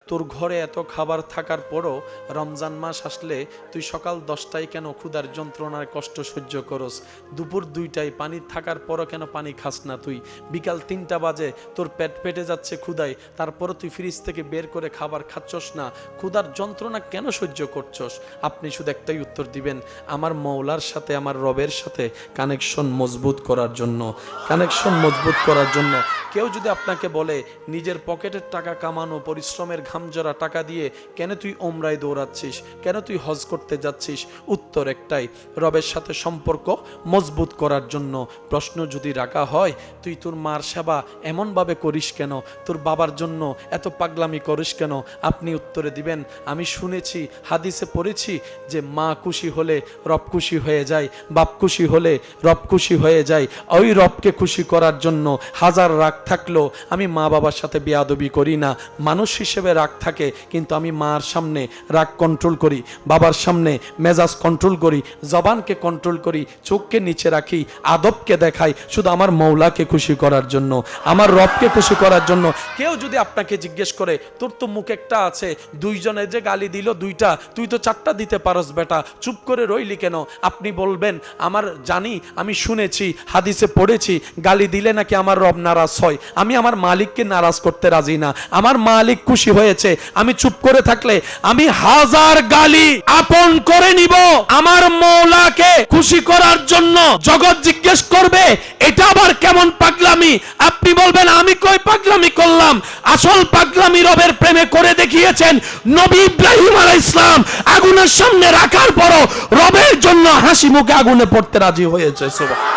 তোর ঘরে এত খাবার থাকার পরও রমজান মাস আসলে তুই সকাল 10টায় কেন ক্ষুধার যন্ত্রণার কষ্ট সহ্য করস, দুপুর 2টায় পানি থাকার পরও কেন পানি খাস না, তুই বিকাল 3টা বাজে তোর পেটে যাচ্ছে ক্ষুধায়, তারপরও তুই ফ্রিজ থেকে বের করে খাবার খাচ্ছস না, ক্ষুধার যন্ত্রণা কেন সহ্য করছস? আপনি শুধু একটাই উত্তর দিবেন, আমার মওলার সাথে, আমার রবের সাথে কানেকশন মজবুত করার জন্য, কানেকশন মজবুত করার জন্য। কেউ যদি আপনাকে বলে নিজের পকেটের টাকা কামানো, পরিশ্রমের ঘামজরা টাকা দিয়ে কেন তুই ওমরায় দৌড়াচ্ছিস, কেন তুই হজ করতে যাচ্ছিস, উত্তর একটাই, রবের সাথে সম্পর্ক মজবুত করার জন্য। প্রশ্ন যদি রাখা হয় তুই তোর মার সেবা এমনভাবে করিস কেন, তোর বাবার জন্য এত পাগলামি করিস কেন, আপনি উত্তরে দিবেন, আমি শুনেছি, হাদিসে পড়েছি যে মা খুশি হলে রব খুশি হয়ে যায়, বাপ খুশি হলে রব খুশি হয়ে যায়। ওই রবকে খুশি করার জন্য হাজার রাগ থাকলেও আমি মা বাবার সাথে বেয়াদবি করি না। মানুষ হিসেবে রাগ থাকে, কিন্তু আমি মার সামনে রাগ কন্ট্রোল করি, বাবার সামনে মেজাজ কন্ট্রোল করি, জবানকে কন্ট্রোল করি, চোখকে নিচে রাখি, আদবকে দেখাই, শুধু আমার মওলাকে খুশি করার জন্য, আমার রবকে খুশি করার জন্য। কেউ যদি আপনাকে জিজ্ঞেস করে তোর তো মুখ একটা আছে, দুইজনে যে গালি দিল 2টা, তুই তো 4টা দিতে পারস বেটা, চুপ করে রইলি কেন? আপনি বলবেন, আমার জানি, আমি শুনেছি, হাদিসে পড়েছি, গালি দিলে নাকি আমার রব নারাজ হয়, আমি আমার মালিককে নারাজ করতে রাজি না, আমার মালিক খুশি হয়েছে, আমি চুপ করে থাকলে আমি হাজার গালি আপন করে নিব আমার মওলাকে খুশি করার জন্য। জগৎ জিজ্ঞেস করবে এটা আবার কেমন পাগলামি? আপনি বলবেন, আমি কই পাগলামি করলাম? আসল পাগলামি রবের প্রেমে করে দেখিয়েছেন নবী ইব্রাহিম আলাইহিস সালাম। আগুনের সামনে রাখার পরও রবের জন্য হাসি মুখে আগুনে পড়তে রাজি হয়েছে। সুবহানাল্লাহ।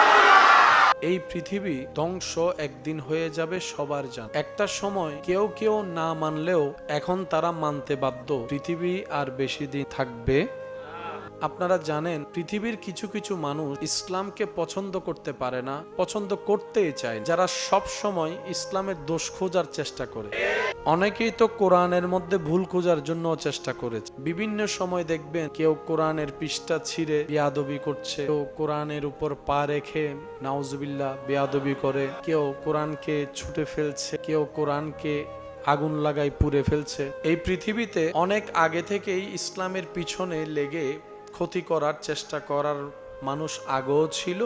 এই পৃথিবী ধ্বংস একদিন হয়ে যাবে, সবার জান। একটা সময় কেউ কেউ না মানলেও এখন তারা মানতে বাধ্য, পৃথিবী আর বেশি দিন থাকবে। আপনারা জানেন পৃথিবীর কিছু কিছু মানুষ ইসলামকে পছন্দ করতে পারে না, পছন্দ করতেই চায়, যারা সব সময় ইসলামের দোষ খোঁজার চেষ্টা করে। অনেকেই তো কোরআনের মধ্যে ভুল খোঁজার জন্য চেষ্টা করেছে। বিভিন্ন সময় দেখবেন কেউ কোরআনের পৃষ্ঠা ছিঁড়ে বেয়াদবি করছে, কেউ কোরআনের উপর পা রেখে নাউজুবিল্লাহ বেয়াদবি করে, কেউ কোরআনকে ছুটে ফেলছে, কেউ কোরআনকে আগুন লাগাই পুড়ে ফেলছে। এই পৃথিবীতে অনেক আগে থেকেই ইসলামের পিছনে লেগে ক্ষতি করার চেষ্টা করার মানুষ আগেও ছিল,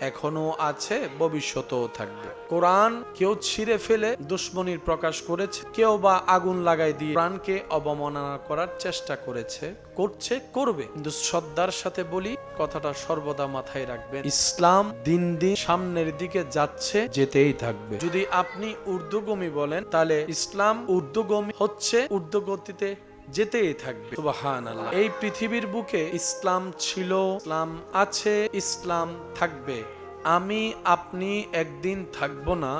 এখনো আছে, ভবিষ্যতেও থাকবে। কোরআন কেউ ছিঁড়ে ফেলে দুশ্মনীর প্রকাশ করেছে, কেউ বা আগুন লাগাই দিয়ে কোরআনকে অবমাননা করার চেষ্টা করেছে, করছে, করবে। কিন্তু শ্রদ্ধার সাথে বলি, কথাটা সর্বদা মাথায় রাখবেন, ইসলাম দিন দিন সামনের দিকে যাচ্ছে, যেতেই থাকবে। যদি আপনি ঊর্ধ্বগামী বলেন, তাহলে ইসলাম ঊর্ধ্বগামী হচ্ছে, ঊর্ধ্বগতিতে যেতেই থাকবে। সুবহানাল্লাহ। এই পৃথিবীর বুকে ইসলাম ছিল, ইসলাম আছে, ইসলাম থাকবে। আমি আপনি একদিন থাকবো না,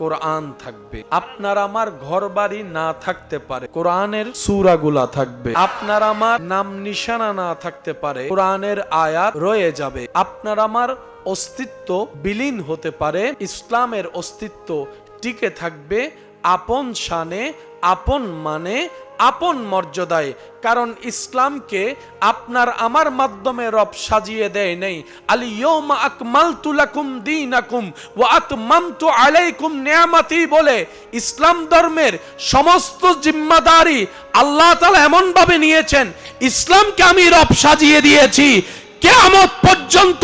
কোরআন থাকবে। আপনার আমার ঘর বাড়ি না থাকতে পারে, কোরআনের সূরাগুলা থাকবে। আপনার আমার নাম নিশানা না থাকতে পারে, কোরআনের আয়াত রয়ে যাবে। আপনার আমার অস্তিত্ব বিলীন হতে পারে, ইসলামের অস্তিত্ব টিকে থাকবে আপন শানে, আপন মানে, আপন মর্যাদায়। কারণ ইসলামকে আপনার আমার মাধ্যমে রব সাজিয়ে দেয় নেই। আল ইয়াউমা আকমালতু লাকুম দীনাকুম ওয়া আতমামতু আলাইকুম নিয়ামতি বলে ইসলাম ধর্মের সমস্ত জিম্মাদারি আল্লাহ তাআলা এমন ভাবে নিয়েছেন, ইসলামকে আমি রব সাজিয়ে দিয়েছি, কিয়ামত পর্যন্ত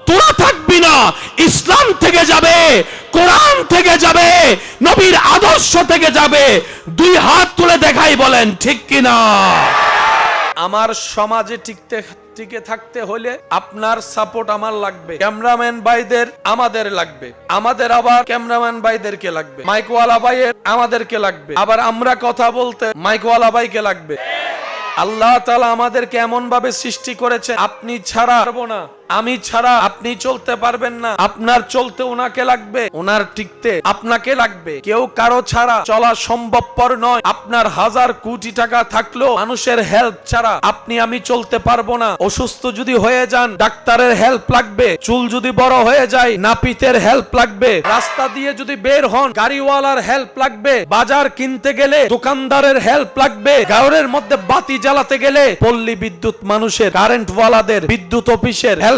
তোরা থাকবি না, ইসলাম থেকে যাবে, কোরআন থেকে যাবে, নবীর আদর্শ থেকে যাবে। 2 হাত তুলে দেখাই, বলেন ঠিক কিনা? আমার সমাজে টিকে থাকতে হলে আপনার সাপোর্ট আমার লাগবে, ক্যামেরাম্যান ভাইদের আমাদের লাগবে, আমাদের আবার ক্যামেরাম্যান ভাইদেরকে লাগবে, মাইকওয়ালা ভাইয়ের আমাদেরকে লাগবে, আবার আমরা কথা বলতে মাইকওয়ালা ভাইকে লাগবে। আল্লাহ তাআলা আমাদেরকে এমন ভাবে সৃষ্টি করেছেন, আপনি ছাড়া পারবো না, আমি ছাড়া আপনি চলতে পারবেন না। আপনার চলতে ওনাকে লাগবে, ওনার টিকতে আপনাকে লাগবে। কেউ কারো ছাড়া চলা সম্ভবপর নয়। আপনার 1000 কোটি টাকা থাকলেও মানুষের হেল্প ছাড়া আপনি আমি চলতে পারবো না। অসুস্থ যদি হয়ে যান, ডাক্তারের হেল্প লাগবে। চুল যদি বড় হয়ে যায়, নাপিতের হেল্প লাগবে। রাস্তা দিয়ে যদি বের হন, গাড়িওয়ালার হেল্প লাগবে। বাজার কিনতে গেলে দোকানদারের হেল্প লাগবে। গাঁয়ের মধ্যে বাতি জ্বালাতে গেলে পল্লী বিদ্যুৎ মানুষের, কারেন্ট ওয়ালাদের, বিদ্যুৎ অফিসের হেল্প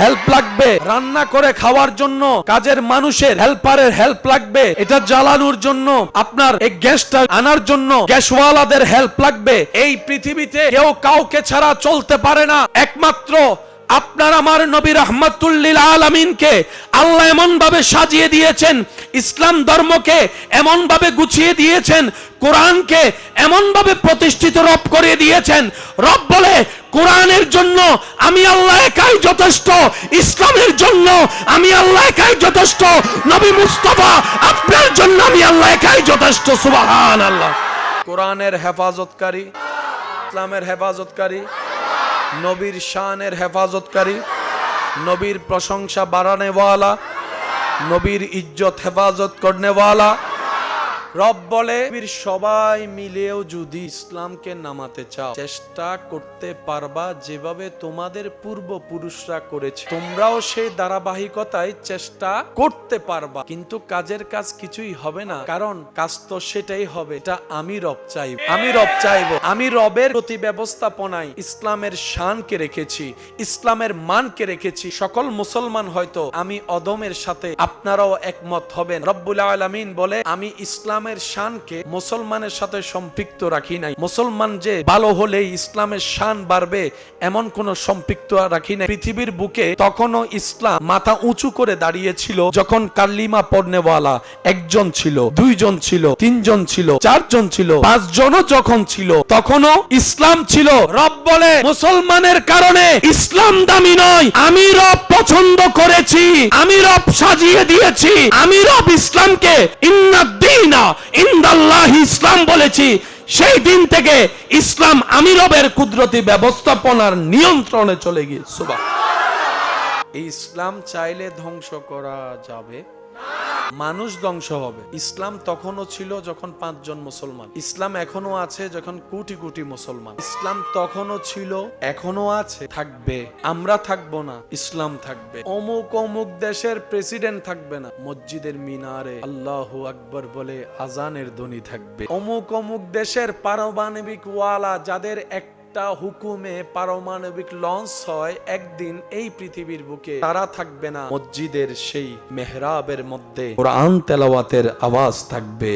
হেল্প লাগবে রান্না করে খাওয়ার জন্য, কাজের মানুষের হেল্পারের হেল্প লাগবে, এটা জ্বালানোর জন্য, আপনার এই গ্যাসটা আনার জন্য গ্যাসওয়ালাদের হেল্প লাগবে। এই পৃথিবীতে কেউ কাউকে ছাড়া চলতে পারে না, একমাত্র আপনার আমার নবী রাহমাতুল লিল আলামিনকে আল্লাহ এমন ভাবে সাজিয়ে দিয়েছেন, ইসলাম ধর্মকে এমন ভাবে গুছিয়ে দিয়েছেন, কোরআনকে এমন ভাবে প্রতিষ্ঠিত রব করে দিয়েছেন। রব বলে কোরআনের জন্য আমি আল্লাহ একাই যথেষ্ট, ইসলামের জন্য আমি আল্লাহ একাই যথেষ্ট, নবী মুস্তাফা আপনার জন্য আমি আল্লাহ একাই যথেষ্ট। সুবহানাল্লাহ। কোরআনের হেফাজতকারী, ইসলামের হেফাজতকারী, নবীর শানের হেফাজতকারী, নবীর প্রশংসা বাড়ানেওয়ালা, নবীর ইজ্জত হেফাজত করনেওয়ালা রব বলে, সবাই মিলেও যদি ইসলামকে নামাতে চাও, চেষ্টা করতে পারবা যেভাবে তোমাদের পূর্বপুরুষরা করেছে, তোমরাও সেই ধারাবাহিকতায় চেষ্টা করতে পারবা। কিন্তু কাজের কাজ কিছুই হবে না, কারণ কাজ তো সেটাই হবে, এটা আমি রব চাইব। আমি রবের প্রতি ব্যবস্থাপনায় ইসলামের শানকে রেখেছি, ইসলামের মানকে রেখেছি। সকল মুসলমান হয়তো আমি অদমের সাথে আপনারাও একমত হবেন। রব্বুল আলামিন বলে, আমি ইসলামের শানকে মুসলমানের সাথে সম্পৃক্ত রাখি নাই। মুসলমান যে ভালো হলে ইসলামের শান বাড়বে এমন কোন সম্পৃক্ত রাখি নাই। পৃথিবীর বুকে তখনও ইসলাম মাথা উঁচু করে দাঁড়িয়েছিল যখন কালিমা পড়নেওয়ালা একজন ছিল, দুইজন ছিল, তিনজন ছিল, চারজন ছিল, পাঁচজনও যখন ছিল তখনও ইসলাম ছিল। রব বলে, মুসলমানের কারণে ইসলাম দামি নয়, আমি রব পছন্দ করেছি, আমি রব সাজিয়ে দিয়েছি, আমি রব ইসলামকে ইন্নাদ-দীনা ইনদাল্লাহি ইসলাম বলেছি। সেই দিন থেকে ইসলাম আমি রবের কুদরতি ব্যবস্থাপনার নিয়ন্ত্রণে চলে গিয়ে। সুবহানাল্লাহ। এই ইসলাম চাইলে ধ্বংস করা যাবে, মানুষ ধ্বংস হবে। ইসলাম তখনও ছিল যখন 5 জন মুসলমান, ইসলাম এখনো আছে যখন কোটি কোটি মুসলমান। ইসলাম তখনও ছিল, এখনো আছে, থাকবে। আমরা থাকবো না, ইসলাম থাকবে। অমুক দেশের প্রেসিডেন্ট থাকবে না, মসজিদের মিনারে আল্লাহু আকবার বলে আজানের ধ্বনি থাকবে। অমুক দেশের পারমাণবিক ওয়ালা যাদের একটা হুকুমে পারমাণবিক লঞ্চ হয় একদিন এই পৃথিবীর বুকে, তারা থাকবে না, মসজিদের সেই মেহরাবের মধ্যে কোরআন তেলাওয়াতের আওয়াজ থাকবে,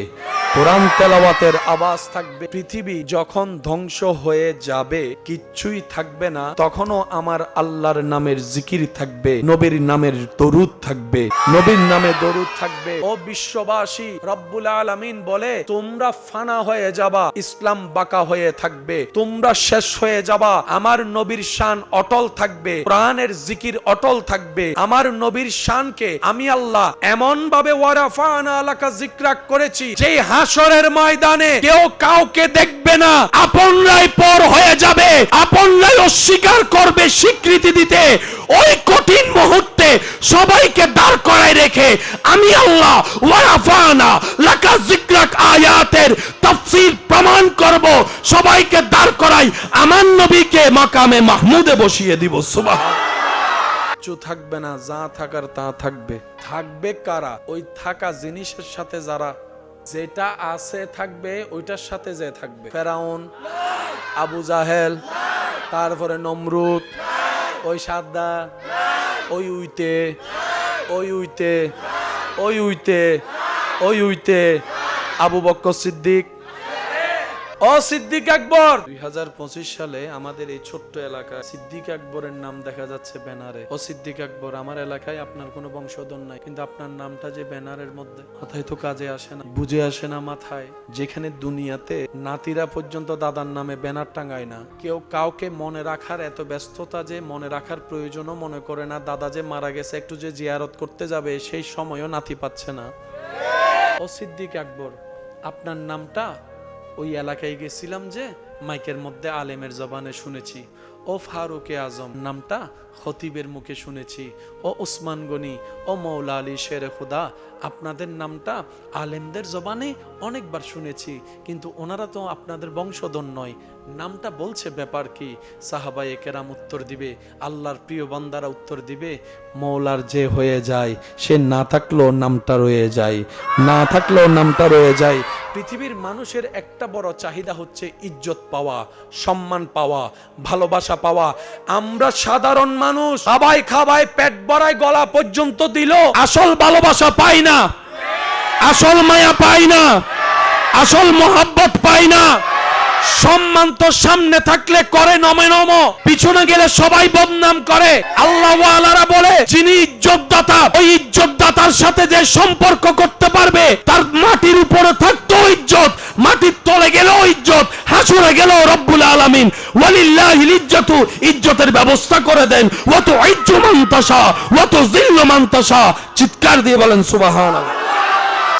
কোরআন তেলাওয়াতের আওয়াজ থাকবে। পৃথিবী যখন ধ্বংস হয়ে যাবে, কিচ্ছুই থাকবে না, তখনও আমার আল্লাহর নামের জিকির থাকবে, নবীর নামের দরুদ থাকবে, নবীর নামে দরুদ থাকবে। ও বিশ্ববাসী, রব্বুল আলামিন বলে, তোমরা ফানা হয়ে যাবা, ইসলাম বাঁকা হয়ে থাকবে, তোমরা শেষ হয়ে যাবা, আমার নবীর শান অটল থাকবে, কোরআনের জিকির অটল থাকবে। আমার নবীর শানকে আমি আল্লাহ এমন ভাবে ওয়ারাফানা লাকা যিকরাক করেছি, যেই হাসরের ময়দানে কেউ কাউকে দেখবে না, আপনরাই পর হয়ে যাবে, আপনরাই অস্বীকার করবে স্বীকৃতি দিতে। ওই কঠিন মুহূর্তে সবাইকে দাঁড় করায় রেখে আমি আল্লাহ ওয়ারাফানা লাকা যিকরাক আয়াতের তাফসীর প্রমাণ করব, সবাইকে দাঁড় করাই আমার নবীকে মাকামে মাহমুদে বসিয়ে দিব। সুবহানাল্লাহ। কিচ্ছু থাকবে না, যা থাকার তা থাকবে। থাকবে কারা? ওই থাকা জিনিসের সাথে যারা, যেটা আছে থাকবে ওইটার সাথে যে থাকবে। ফেরাউন, আবু জাহেল, তারপরে নমরুদ, ওই সাদ্দা, ওই উইতে, ওই উইতে, ওই উইতে, ওই উইতে, আবু বকর সিদ্দিক, ও সিদ্দিক আকবর। 2025 সালে আমাদের এই ছোট্ট এলাকায় সিদ্দিক আকবরের নাম দেখা যাচ্ছে ব্যানারে। ও সিদ্দিক আকবর, আমার এলাকায় আপনার কোনো বংশধর নাই, কিন্তু আপনার নামটা যে ব্যানারের মধ্যে, মাথায় তো কাজে আসে না, বুঝে আসে না মাথায়। যেখানে দুনিয়াতে নাতিরা পর্যন্ত দাদার নামে ব্যানার টাঙ্গায় না, কেউ কাউকে মনে রাখার এত ব্যস্ততা যে মনে রাখার প্রয়োজনও মনে করে না। দাদা যে মারা গেছে, একটু যে জিয়ারত করতে যাবে সেই সময়ও নাতি পাচ্ছে না। ও সিদ্দিক আকবর, আপনার নামটা ওই এলাকায় গেছিলাম যে মাইকের মধ্যে আলেমের জবানে শুনেছি। ও ফারুকে আজম নামটা খতিবের মুখে শুনেছি। ও উসমান গনি, ও মৌলা আলী শেরে খুদা, আপনাদের নামটা আলেমদের জবানে অনেকবার শুনেছি, কিন্তু ওনারা তো আপনাদের বংশধর নয়, নামটা বলছে ব্যাপার কি? সাহাবায়ে কেরাম উত্তর দিবে, আল্লাহর প্রিয় বান্দারা উত্তর দিবে, মৌলার যে হয়ে যায় সে না থাকলেও নামটা রয়ে যায়, না থাকলেও নামটা রয়ে যায়। পৃথিবীর মানুষের একটা বড় চাহিদা হচ্ছে ইজ্জত পাওয়া, সম্মান পাওয়া, ভালোবাসা পাওয়া। আমরা সাধারণ মানুষ খাবাই খাবাই পেট ভরায় গলা পর্যন্ত দিল, আসল ভালোবাসা পাই না, আসল মায়া পাই না, আসল মোহাব্বত পাই না। সম্মান তো সামনে থাকলে করে নমে নম, পিছনে গেলে সবাই বদনাম করে। আল্লাহ ওয়ালারা বলে যিনি ইজ্জতদাতা, ওই ইজ্জতদাতার সাথে যে সম্পর্ক করতে পারবে তার মাটির উপরে থাকতো ইজ্জত, মাটির তলে গেলেও ইজ্জত, হাসুরে গেলেও রব্বুল আলামিন ওয়ালিল্লাহিল ইজ্জতু, ইজ্জতের ব্যবস্থা করে দেন। ওয়া তুইজ্জু মান তাশা ওয়া তুযিল্লু মান তাশা। চিৎকার দিয়ে বলেন সুবহানাল্লাহ।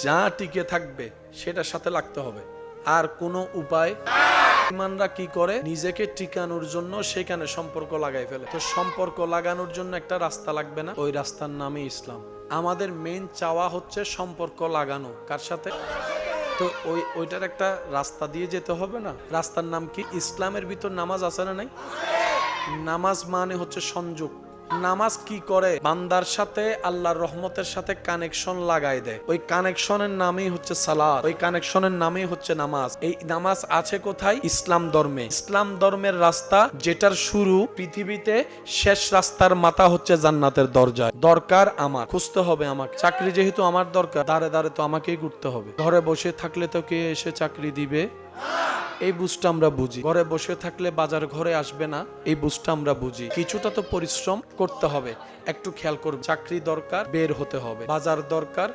যা টিকে থাকবে সেটার সাথে লাগতে হবে, আর কোনো উপায়। ইমানরা কি করে, নিজেকে টিকানোর জন্য সেখানে সম্পর্ক লাগাই ফেলে। তো সম্পর্ক লাগানোর জন্য একটা রাস্তা লাগবে না? ওই রাস্তার নামই ইসলাম। আমাদের মেইন চাওয়া হচ্ছে সম্পর্ক লাগানো। কার সাথে? তো ওইটার একটা রাস্তা দিয়ে যেতে হবে না? রাস্তার নাম কি? ইসলামের ভিতর নামাজ আছে না নাই? নামাজ মানে হচ্ছে সংযোগ। নামাজ কি করে? বান্দার সাথে আল্লাহর রহমতের সাথে কানেকশন লাগাই দেয়। ওই কানেকশনের নামই হচ্ছে সালাত, ওই কানেকশনের নামই হচ্ছে নামাজ। এই নামাজ আছে কোথায়? ইসলাম ধর্মে। ইসলাম ধর্মের রাস্তা যেটার শুরু পৃথিবীতে, শেষ রাস্তার মাথা হচ্ছে জান্নাতের দরজা। দরকার আমার, খুঁজতে হবে আমাকে। চাকরি যেহেতু আমার দরকার, দাঁড়ে দাঁড়ে তো আমাকেই ঘুরতে হবে। ঘরে বসে থাকলে তো কে এসে চাকরি দিবে? এই বুঝটা আমরা বুঝি। ঘরে বসে থাকলে বাজার ঘরে আসবে না, এই বুঝটা আমরা বুঝি। কিছুটা তো পরিশ্রম করতে হবে। একটু খেয়াল করব, চাকরি দরকার, বের হতে হবে। বাজার দরকার,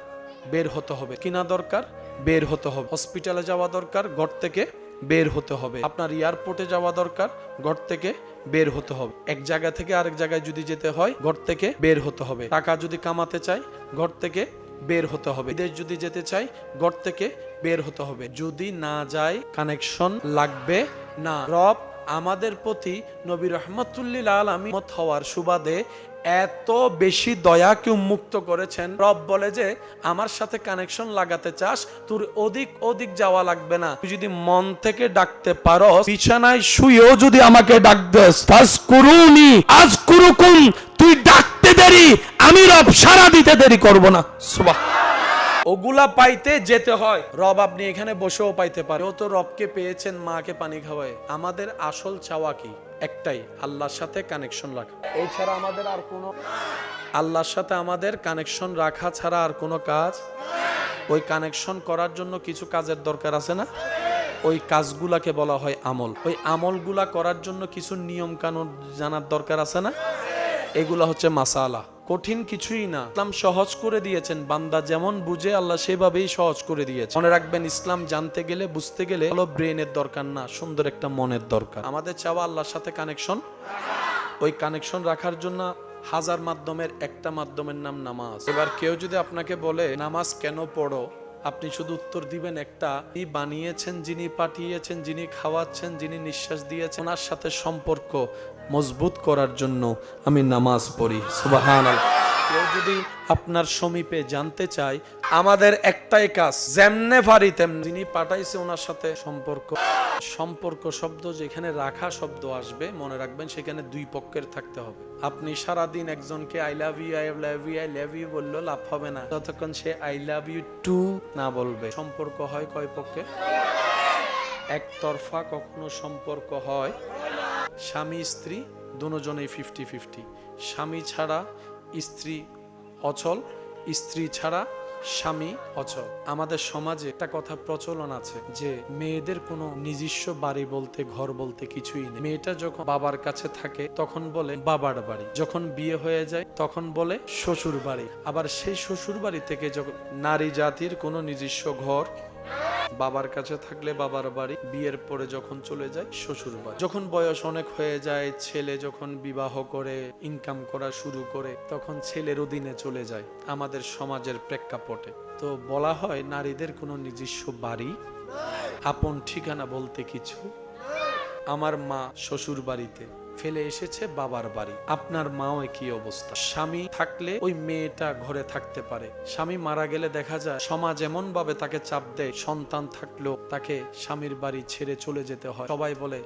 বের হতে হবে। কিনা দরকার, বের হতে হবে। হসপিটালে যাওয়া দরকার, ঘর থেকে বের হতে হবে। আপনার এয়ারপোর্টে যাওয়া দরকার, ঘর থেকে বের হতে হবে। এক জায়গা থেকে আরেক জায়গায় যদি যেতে হয়, ঘর থেকে বের হতে হবে। টাকা যদি কামাতে চাই, ঘর থেকে বের হতে হবে। বিদেশ যদি যেতে চাই, ঘর থেকে বের হতে হবে। যদি না যায়, কানেকশন লাগবে না। রব আমাদের প্রতি নবী রাহমাতুল্লিল আলামিন হওয়ার সুবাদে এত বেশি দয়াকে উন্মুক্ত করেছেন। রব বলে যে আমার সাথে কানেকশন লাগাতে চাস, তোর অধিক যাওয়া লাগবে না। তুই যদি মন থেকে ডাকতে পারো, বিছানায় শুয়েও যদি আমাকে ডাক দেস, ফাজকুরুনি আযকুরুকুম, তুই ডাকতে দেরি, আমি রব সাড়া দিতে দেরি করব না। সুবহান। ওগুলা পাইতে যেতে হয়। রব আপনি এখানে বসেও পাইতে পারে। ও তো রবকে পেয়েছেন মাকে পানি খাওয়ায়। আমাদের আসল চাওয়া কি? একটাই, আল্লাহর সাথে কানেকশন রাখা। এছাড়া আমাদের আর কোনো, আল্লাহর সাথে আমাদের কানেকশন রাখা ছাড়া আর কোনো কাজ। ওই কানেকশন করার জন্য কিছু কাজের দরকার আছে না? ওই কাজগুলাকে বলা হয় আমল। ওই আমলগুলা করার জন্য কিছু নিয়ম কানুন জানার দরকার আছে না? এগুলা হচ্ছে মাসালা। কঠিন কিছুই না, ইসলাম সহজ করে দিয়েছেন। বান্দা যেমন বুঝে আল্লাহ সেভাবেই সহজ করে দিয়েছে। মনে রাখবেন, ইসলাম জানতে গেলে, বুঝতে গেলে ভালো ব্রেনের দরকার না, সুন্দর একটা মনের দরকার। আমাদের চাওয়া আল্লাহর সাথে কানেকশন। ওই কানেকশন রাখার জন্য হাজার মাধ্যমের একটা মাধ্যমের নাম নামাজ। এবার কেউ যদি আপনাকে বলে নামাজ কেন পড়ো, আপনি শুধু উত্তর দিবেন একটা, যিনি বানিয়েছেন, যিনি পাঠিয়েছেন, যিনি খাওয়াচ্ছেন, যিনি নিঃশ্বাস দিয়েছেন, ওনার সাথে সম্পর্ক মজবুত করার জন্য আমি নামাজ পড়ি। সুবহানাল্লাহ। কেউ যদি আপনার সমীপে জানতে চায়, আমাদের একটাই কাজ, যেমনে পারি তেমনি, যিনি পাঠাইছে ওনার সাথে সম্পর্ক। সম্পর্ক শব্দ যেখানে রাখা শব্দ আসবে, মনে রাখবেন সেখানে দুই পক্ষের থাকতে হবে। আপনি সারাদিন একজনকে I love you, I love you, I love you বললেও লাভ হবে না যতক্ষণ সে আই লাভ ইউ টু না বলবে। সম্পর্ক হয় কয় পক্ষে? একতরফা কখনো সম্পর্ক হয় স্বামী স্ত্রী দুজনেই 50-50। স্বামী ছাড়া স্ত্রী অচল, স্ত্রী ছাড়া স্বামী অচল। আমাদের সমাজে একটা কথা প্রচলন আছে যে মেয়েদের কোনো নিজস্ব বাড়ি বলতে, ঘর বলতে কিছুই নেই। মেয়েটা যখন বাবার কাছে থাকে তখন বলে বাবার বাড়ি, যখন বিয়ে হয়ে যায় তখন বলে শ্বশুর বাড়ি। আবার সেই শ্বশুর বাড়ি থেকে যখন নারী জাতির কোনো নিজস্ব ঘর, বাবার কাছে থাকলে বাবার বাড়ি, বিয়ের পরে যখন চলে যায় শ্বশুর বাড়ি। যখন বয়স অনেক হয়ে যায়, ছেলে যখন বিবাহ করে ইনকাম করা শুরু করে, তখন ছেলের অধীনে চলে যায় আমাদের সমাজের প্রেক্ষাপটে। তো বলা হয় নারীদের কোনো নিজস্ব বাড়ি, আপন ঠিকানা বলতে কিছু। আমার মা শ্বশুর বাড়িতে ফেলে এসেছে বাবার বাড়ি। আপনার মাও একই অবস্থা। স্বামী থাকলে ওই মেয়েটা ঘরে থাকতে পারে, স্বামী মারা গেলে দেখা যায় সমাজ এমন ভাবে তাকে চাপ দেয়, সন্তান থাকলেও তাকে স্বামীর বাড়ি ছেড়ে চলে যেতে হয়। সবাই বলে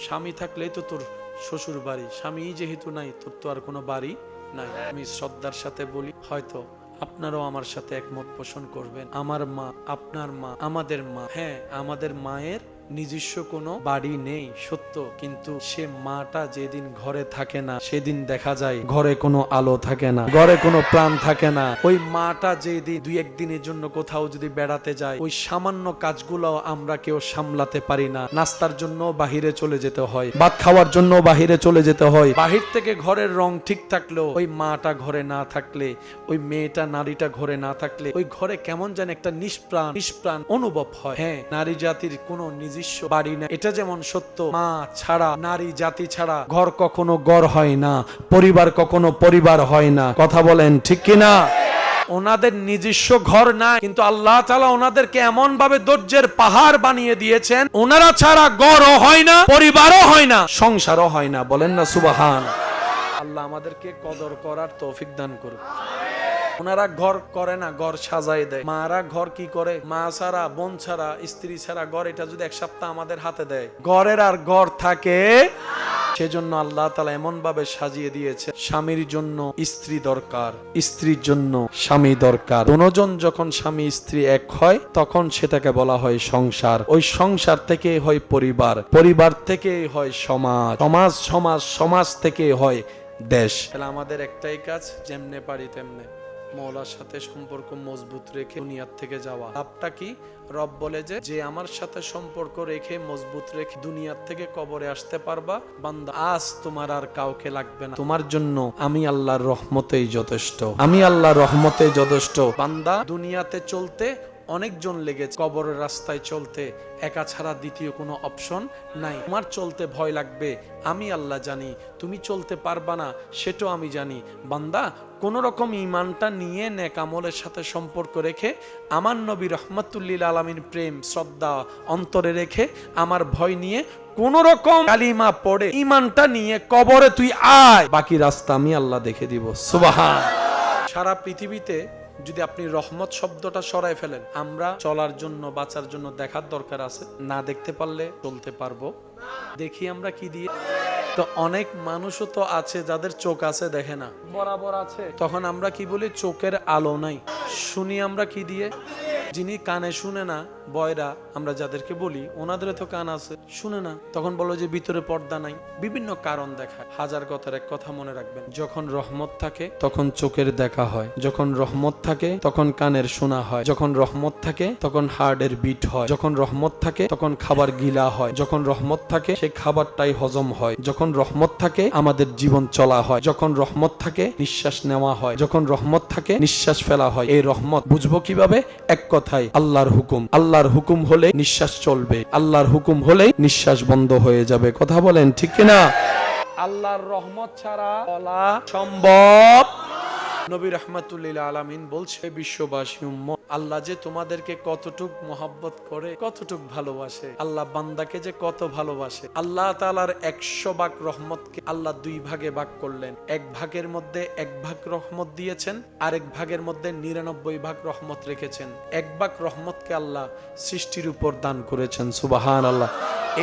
স্বামী থাকলেই তো তোর শ্বশুর বাড়ি, স্বামী যেহেতু নাই তোর তো আর কোনো বাড়ি নাই। আমি শ্রদ্ধার সাথে বলি, হয়তো আপনারাও আমার সাথে একমত পোষণ করবেন। আমার মা, আপনার মা, আমাদের মা, হ্যাঁ আমাদের মায়ের নিজস্ব কোনো বাড়ি নেই সত্য, কিন্তু সে মাটা যেদিন ঘরে থাকে না সেদিন দেখা যায় ঘরে কোনো আলো থাকে না, ঘরে কোনো প্রাণ থাকে না। ওই মাটা যেদিন দুই একদিনের জন্য কোথাও যদি বেড়াতে যায়, ওই সামান্য কাজগুলো আমরা কেউ সামলাতে পারি না। নাস্তার জন্য বাহিরে চলে যেতে হয়, ভাত খাওয়ার জন্য বাহিরে চলে যেতে হয়। বাহির থেকে ঘরের রং ঠিক থাকলেও ওই মাটা ঘরে না থাকলে, ওই মেয়েটা নারীটা ঘরে না থাকলে ওই ঘরে কেমন যেন একটা নিষ্প্রাণ অনুভব হয়। হ্যাঁ, নারী জাতির কোনো নিজস্ব বাড়ি না, এটা যেমন সত্য। মা ছাড়া, নারী জাতি ছাড়া ঘর কখনো ঘর হয় না, পরিবার কখনো পরিবার হয় না। কথা বলেন ঠিক কিনা? ওনাদের নিজস্ব ঘর নাই, কিন্তু আল্লাহ তাআলা ওনাদেরকে এমন ভাবে ধৈর্যের পাহাড় বানিয়ে দিয়েছেন, ওনারা ছাড়া ঘরও হয় না, পরিবারও হয় না, সংসারও হয় না। বলেন না সুবহান। আল্লাহ আমাদেরকে কদর করার তৌফিক দান করুন। ওনারা ঘর করে না, ঘর সাজাই দেয়। মারা ঘর কি করে? মা ছাড়া, বোন ছাড়া, স্ত্রী ছাড়া ঘর, এটা যদি এক সপ্তাহ আমাদের হাতে দেয়, ঘরের আর ঘর থাকে। সেজন্য আল্লাহ তাআলা এমন ভাবে সাজিয়ে দিয়েছে, স্বামীর জন্য স্ত্রী দরকার, স্ত্রীর জন্য স্বামী দরকার। দুজন যখন স্বামী স্ত্রী এক হয় তখন সেটাকে বলা হয় সংসার। ওই সংসার থেকে হয় পরিবার, পরিবার থেকে হয় সমাজ, সমাজ থেকে হয় দেশ। তাহলে আমাদের একটাই কাজ, যেমনে পারি তেমনে মওলার সাথে সম্পর্ক মজবুত রেখে দুনিয়ার থেকে যাওয়া। লাভটা কি? রব বলে যে আমার সাথে সম্পর্ক রেখে মজবুত রেখে দুনিয়ার থেকে কবরে আসতে পারবা, বান্দা আজ তোমার আর কাউকে লাগবে না, তোমার জন্য আমি আল্লাহর রহমতেই যথেষ্ট, আমি আল্লাহর রহমতেই যথেষ্ট। বান্দা দুনিয়াতে চলতে অনেকজন লেগেছে, কবরের রাস্তায় চলতে একা ছাড়া দ্বিতীয় কোনো অপশন নাই। তোমার চলতে ভয় লাগবে, আমি আল্লাহ জানি। তুমি চলতে পারবা না, সেটাও আমি জানি। বান্দা কোন রকম ঈমানটা নিয়ে নেক আমলের সাথে সম্পর্ক রেখে আমার নবী রাহমাতুল্লিল আলামিন প্রেম শ্রদ্ধা অন্তরে রেখে আমার ভয় নিয়ে কোন রকম কালিমা পড়ে ঈমানটা নিয়ে কবরে তুই আয়, বাকি রাস্তা আমি আল্লাহ দেখে দিব। সুবহান। সারা পৃথিবীতে যদি আপনি রহমত শব্দটা সরায় ফেলেন, আমরা চলার জন্য বাঁচার জন্য দেখার দরকার আছে, না দেখতে পারলে চলতে পারবো। দেখি আমরা কি দিয়ে। তো অনেক মানুষও তো আছে যাদের চোখ আছে দেখে না, বরাবর আছে, তখন আমরা কি বলি? চোখের আলো নাই। শুনি আমরা কি দিয়ে? যিনি কানে শুনে না, বয়রা আমরা যাদেরকে বলি, ওনাদের তো কান আছে, শুনে না, তখন বলো যে ভিতরে পর্দা নাই, বিভিন্ন কারণ দেখায়। হাজার কথার এক কথা মনে রাখবেন, যখন রহমত থাকে তখন চোখের দেখা হয়, যখন রহমত থাকে তখন কানের শোনা হয়, যখন রহমত থাকে তখন হার্টের বিট হয়, যখন রহমত থাকে তখন খাবার গিলা হয়, যখন রহমত থাকে সেই খাবারটাই হজম হয়, যখন রহমত থাকে আমাদের জীবন চলা হয়, যখন রহমত থাকে নিঃশ্বাস নেওয়া হয়, যখন রহমত থাকে নিঃশ্বাস ফেলা হয়। এই রহমত বুঝবো কিভাবে? এক কথাই, আল্লাহর হুকুম। আল্লাহর হুকুম হলে নিঃশ্বাস চলবে, আল্লাহর হুকুম হলে নিঃশ্বাস বন্ধ হয়ে যাবে। কথা বলেন ঠিক কিনা? আল্লাহর রহমত ছাড়া বলা সম্ভব। নবী রাহমাতুল্লিল আলামিন বলছে, বিশ্ববাসী উম্মত, আল্লাহ যে তোমাদেরকে কতটুক মহব্বত করে, কতটুক ভালোবাসে, আল্লাহ বান্দাকে যে কত ভালোবাসে। আল্লাহ তাআলার 100 ভাগ রহমতকে আল্লাহ 2 ভাগে ভাগ করলেন। এক ভাগের মধ্যে 1 ভাগ রহমত দিয়েছেন, আরেক ভাগের মধ্যে 99 ভাগ রহমত রেখেছেন। 1 ভাগ রহমতকে আল্লাহ সৃষ্টির উপর দান করেছেন। সুবহানাল্লাহ।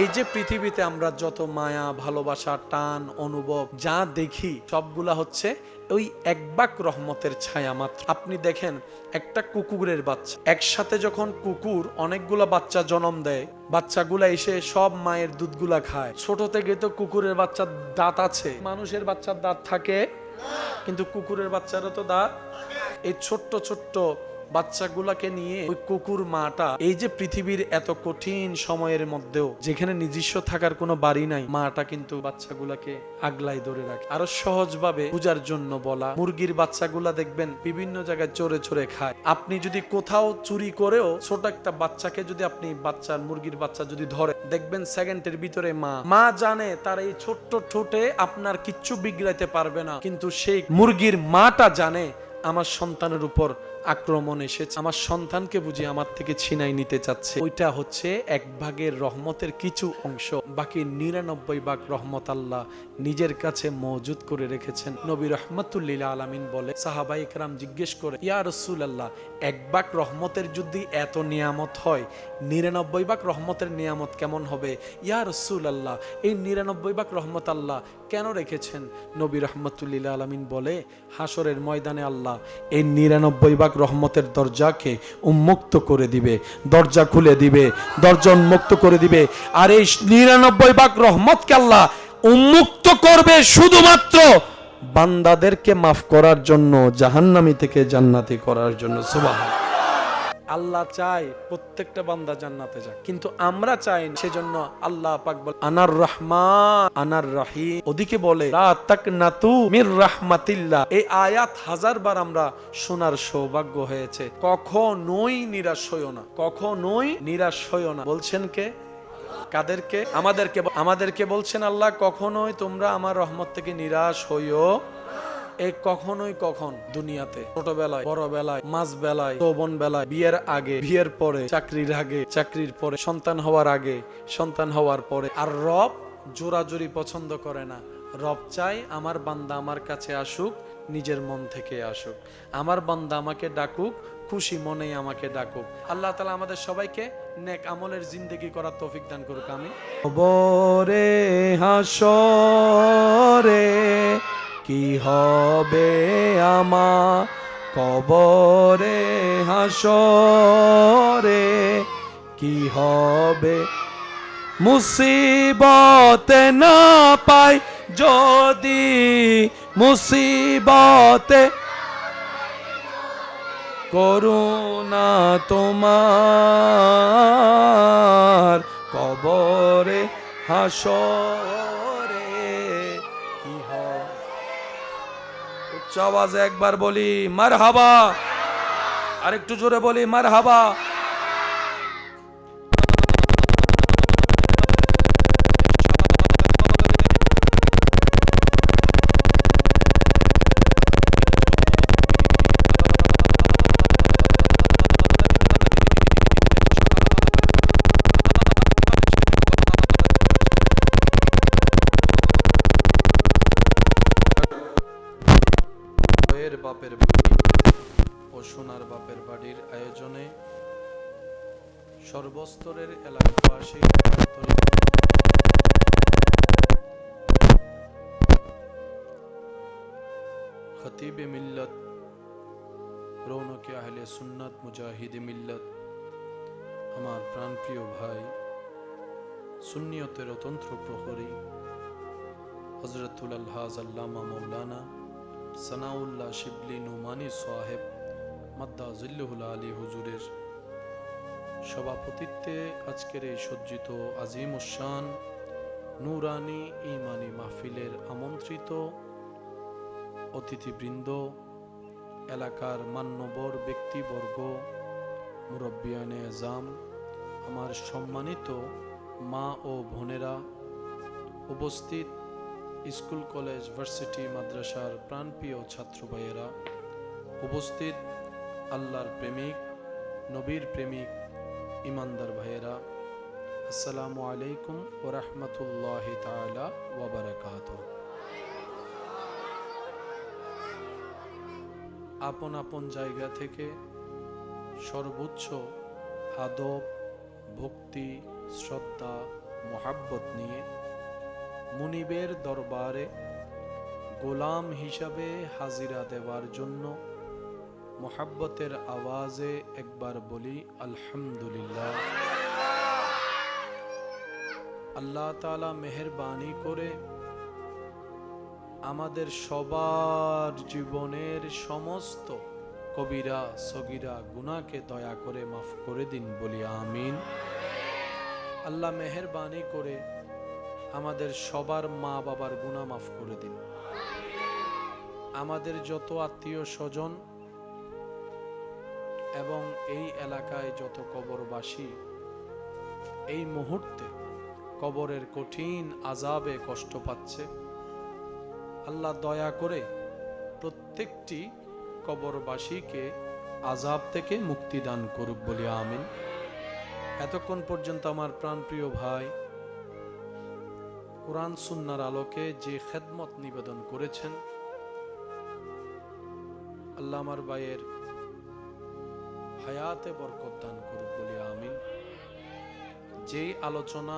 এই যে পৃথিবীতে আমরা যত মায়া, ভালোবাসা, টান, অনুভব যা দেখি, সবগুলা হচ্ছে ওই 1 ভাগ রহমতের ছায়া মাত্র। আপনি দেখেন একটা কুকুরের বাচ্চা, একসাথে যখন কুকুর অনেকগুলা বাচ্চা জন্ম দেয়, বাচ্চাগুলা এসে সব মায়ের দুধগুলা খায়। ছোট থেকে তো কুকুরের বাচ্চার দাঁত আছে, মানুষের বাচ্চার দাঁত থাকে, কিন্তু কুকুরের বাচ্চারও তো দাঁত। এই ছোট্ট ছোট্ট বাচ্চাগুলাকে নিয়ে ওই কুকুর মাটা এই যে পৃথিবীর এত কঠিন সময়ের মধ্যেও যেখানে নিজস্ব থাকার কোনো বাড়ি নাই, মাটা কিন্তু বাচ্চাগুলাকে আগলাই ধরে রাখে। আরো সহজভাবে পূজার জন্য বলা, মুরগির বাচ্চাগুলা দেখবেন বিভিন্ন জায়গায় চড়ে চড়ে খায়। আপনি যদি কোথাও চুরি করেও ছোট একটা বাচ্চাকে যদি আপনি মুরগির বাচ্চা যদি ধরে, দেখবেন সেকেন্ডের ভিতরে মা জানে তার এই ছোট্ট ঠোঁটে আপনার কিচ্ছু বিগড়াইতে পারবে না, কিন্তু সেই মুরগির মাটা জানে আমার সন্তানের উপর আক্রমণ এসেছে, আমার সন্তানকে বুঝি আমার থেকে ছিনাই নিতে চাচ্ছে, ওইটা হচ্ছে 1 ভাগের রহমতের কিছু অংশ। বাকি 99 ভাগ রহমত আল্লাহ নিজের কাছে মজুদ করে রেখেছেন। নবী রহমতুল্লিল আলামিন বলে, সাহাবায়ে কেরাম জিজ্ঞেস করে, ইয়া রাসূলুল্লাহ, 1 ভাগ রহমতের যদি এত নিয়ামত হয়, 99 ভাগ রহমতের নিয়ামত কেমন হবে? ইয়া রাসূলুল্লাহ, এই 99 ভাগ রহমত আল্লাহ কেন রেখেছেন? নবী রহমতুল্লিল আলামিন বলে, হাসরের ময়দানে আল্লাহ এই 99 ভাগ রহমতের দরজাকে উন্মুক্ত করে দিবে, দরজা খুলে দিবে, দরজা উন্মুক্ত করে দিবে। আর এই 99 ভাগ রহমতকে আল্লাহ উন্মুক্ত করবে শুধুমাত্র বান্দাদেরকে মাফ করার জন্য, জাহান্নামী থেকে জান্নাতি করার জন্য। সুবহানাল্লাহ। আল্লাহ চায় প্রত্যেকটা বান্দা জান্নাতে যাক, কিন্তু আমরা চাই না। সেজন্য আল্লাহ পাক বলে, আনার রহমান আনার রহিম। ওদিকে বলে, লা তাকনাতু মির রাহমাতিল্লাহ। এই আয়াত 1000 বার আমরা শোনার সৌভাগ্য হয়েছে। কখনোই নিরাশ হইও না, কখনোই নিরাশ হইও না। বলছেন কে? কাদেরকে? আমাদেরকে বলছেন আল্লাহ, কখনোই তোমরা আমার রহমত থেকে নিরাশ হইও। এই কখনোই কখন দুনিয়াতে, ছোটবেলায়, বড় বেলায়, মাঝ বেলায়, যৌবন বেলায়, বিয়ের আগে, বিয়ের পরে, চাকরির আগে, চাকরির পরে, সন্তান হওয়ার আগে, সন্তান হওয়ার পরে। আর রব জোরাজুরি পছন্দ করে না। রব চাই আমার বান্দা আমার কাছে আসুক, নিজের মন থেকে আসুক। আমার বান্দা আমাকে ডাকুক, খুশি মনেই আমাকে ডাকুক। আল্লাহ তাআলা আমাদের সবাইকে নেক আমলের জিন্দেগি করার তৌফিক দান করুক। আমিন। কবরে হাসরে কি হবে আমার, কবরে হাসরে কি হবে, মুসিবতে না পাই যদি, মুসিবতে করুণা তোমার, কবরে হাসরে কি হয়। উচ্চ আওয়াজে একবার বলি মারহাবা, আরেকটু জোরে বলি মারহাবা। বাপের বাড়ি ও সোনার বাপের বাড়ির আয়োজনে সর্বস্তরের এলাকাবাসী, খতিবে মিল্লত, রৌনকে আহলে সুন্নাত, মুজাহিদে মিল্লত, আমার প্রাণপ্রিয় ভাই, সুন্নিয়তের অতন্ত্র প্রহরী হযরতুল আলহাজ আল্লামা মাওলানা সানাউল্লাহ শিবলি নুমানি সাহেব মাদ্দা জিল্লুহুল আলী হুজুরের সভাপতিত্বে আজকের এই সজ্জিত আজিম উশান নুরানি ইমানি মাহফিলের আমন্ত্রিত অতিথিবৃন্দ, এলাকার মান্যবর ব্যক্তিবর্গ, মুরব্বিয়ানে আজম, আমার সম্মানিত মা ও বোনেরা, উপস্থিত স্কুল, কলেজ, ভার্সিটি, মাদ্রাসার প্রাণপ্রিয় ছাত্র ভাইয়েরা, উপস্থিত আল্লাহর প্রেমিক, নবীর প্রেমিক, ইমানদার ভাইয়েরা, আসসালামু আলাইকুম ওয়া রাহমাতুল্লাহি তাআলা ওয়া বারাকাতুহু। আপন আপন জায়গা থেকে সর্বোচ্চ আদব, ভক্তি, শ্রদ্ধা, মোহাব্বত নিয়ে মুনিবের দরবারে গোলাম হিসাবে হাজিরা দেওয়ার জন্য মোহাব্বতের আওয়াজে একবার বলি আলহামদুলিল্লাহ। আল্লাহ তাআলা মেহেরবানি করে আমাদের সবার জীবনের সমস্ত কবিরা সগীরা গুনাহকে দয়া করে মাফ করে দিন, বলি আমিন। আল্লাহ মেহেরবানি করে আমাদের সবার মা বাবার গুনাহ মাফ করে দিন। আমাদের যত আত্মীয় স্বজন এবং এই এলাকায় যত কবরবাসী এই মুহূর্তে কবরের কঠিন আযাবে কষ্ট পাচ্ছে, আল্লাহ দয়া করে প্রত্যেকটি কবরবাসীকে আযাব থেকে মুক্তি দান করুক, বলি আমিন। এতক্ষণ পর্যন্ত আমার প্রাণপ্রিয় ভাই কোরআন সুন্নাহর আলোকে যে খেদমত নিবেদন করেছেন, আল্লাহ আমার ভাইয়ের হায়াতে বরকত দান করুক, বলি আমিন। যেই আলোচনা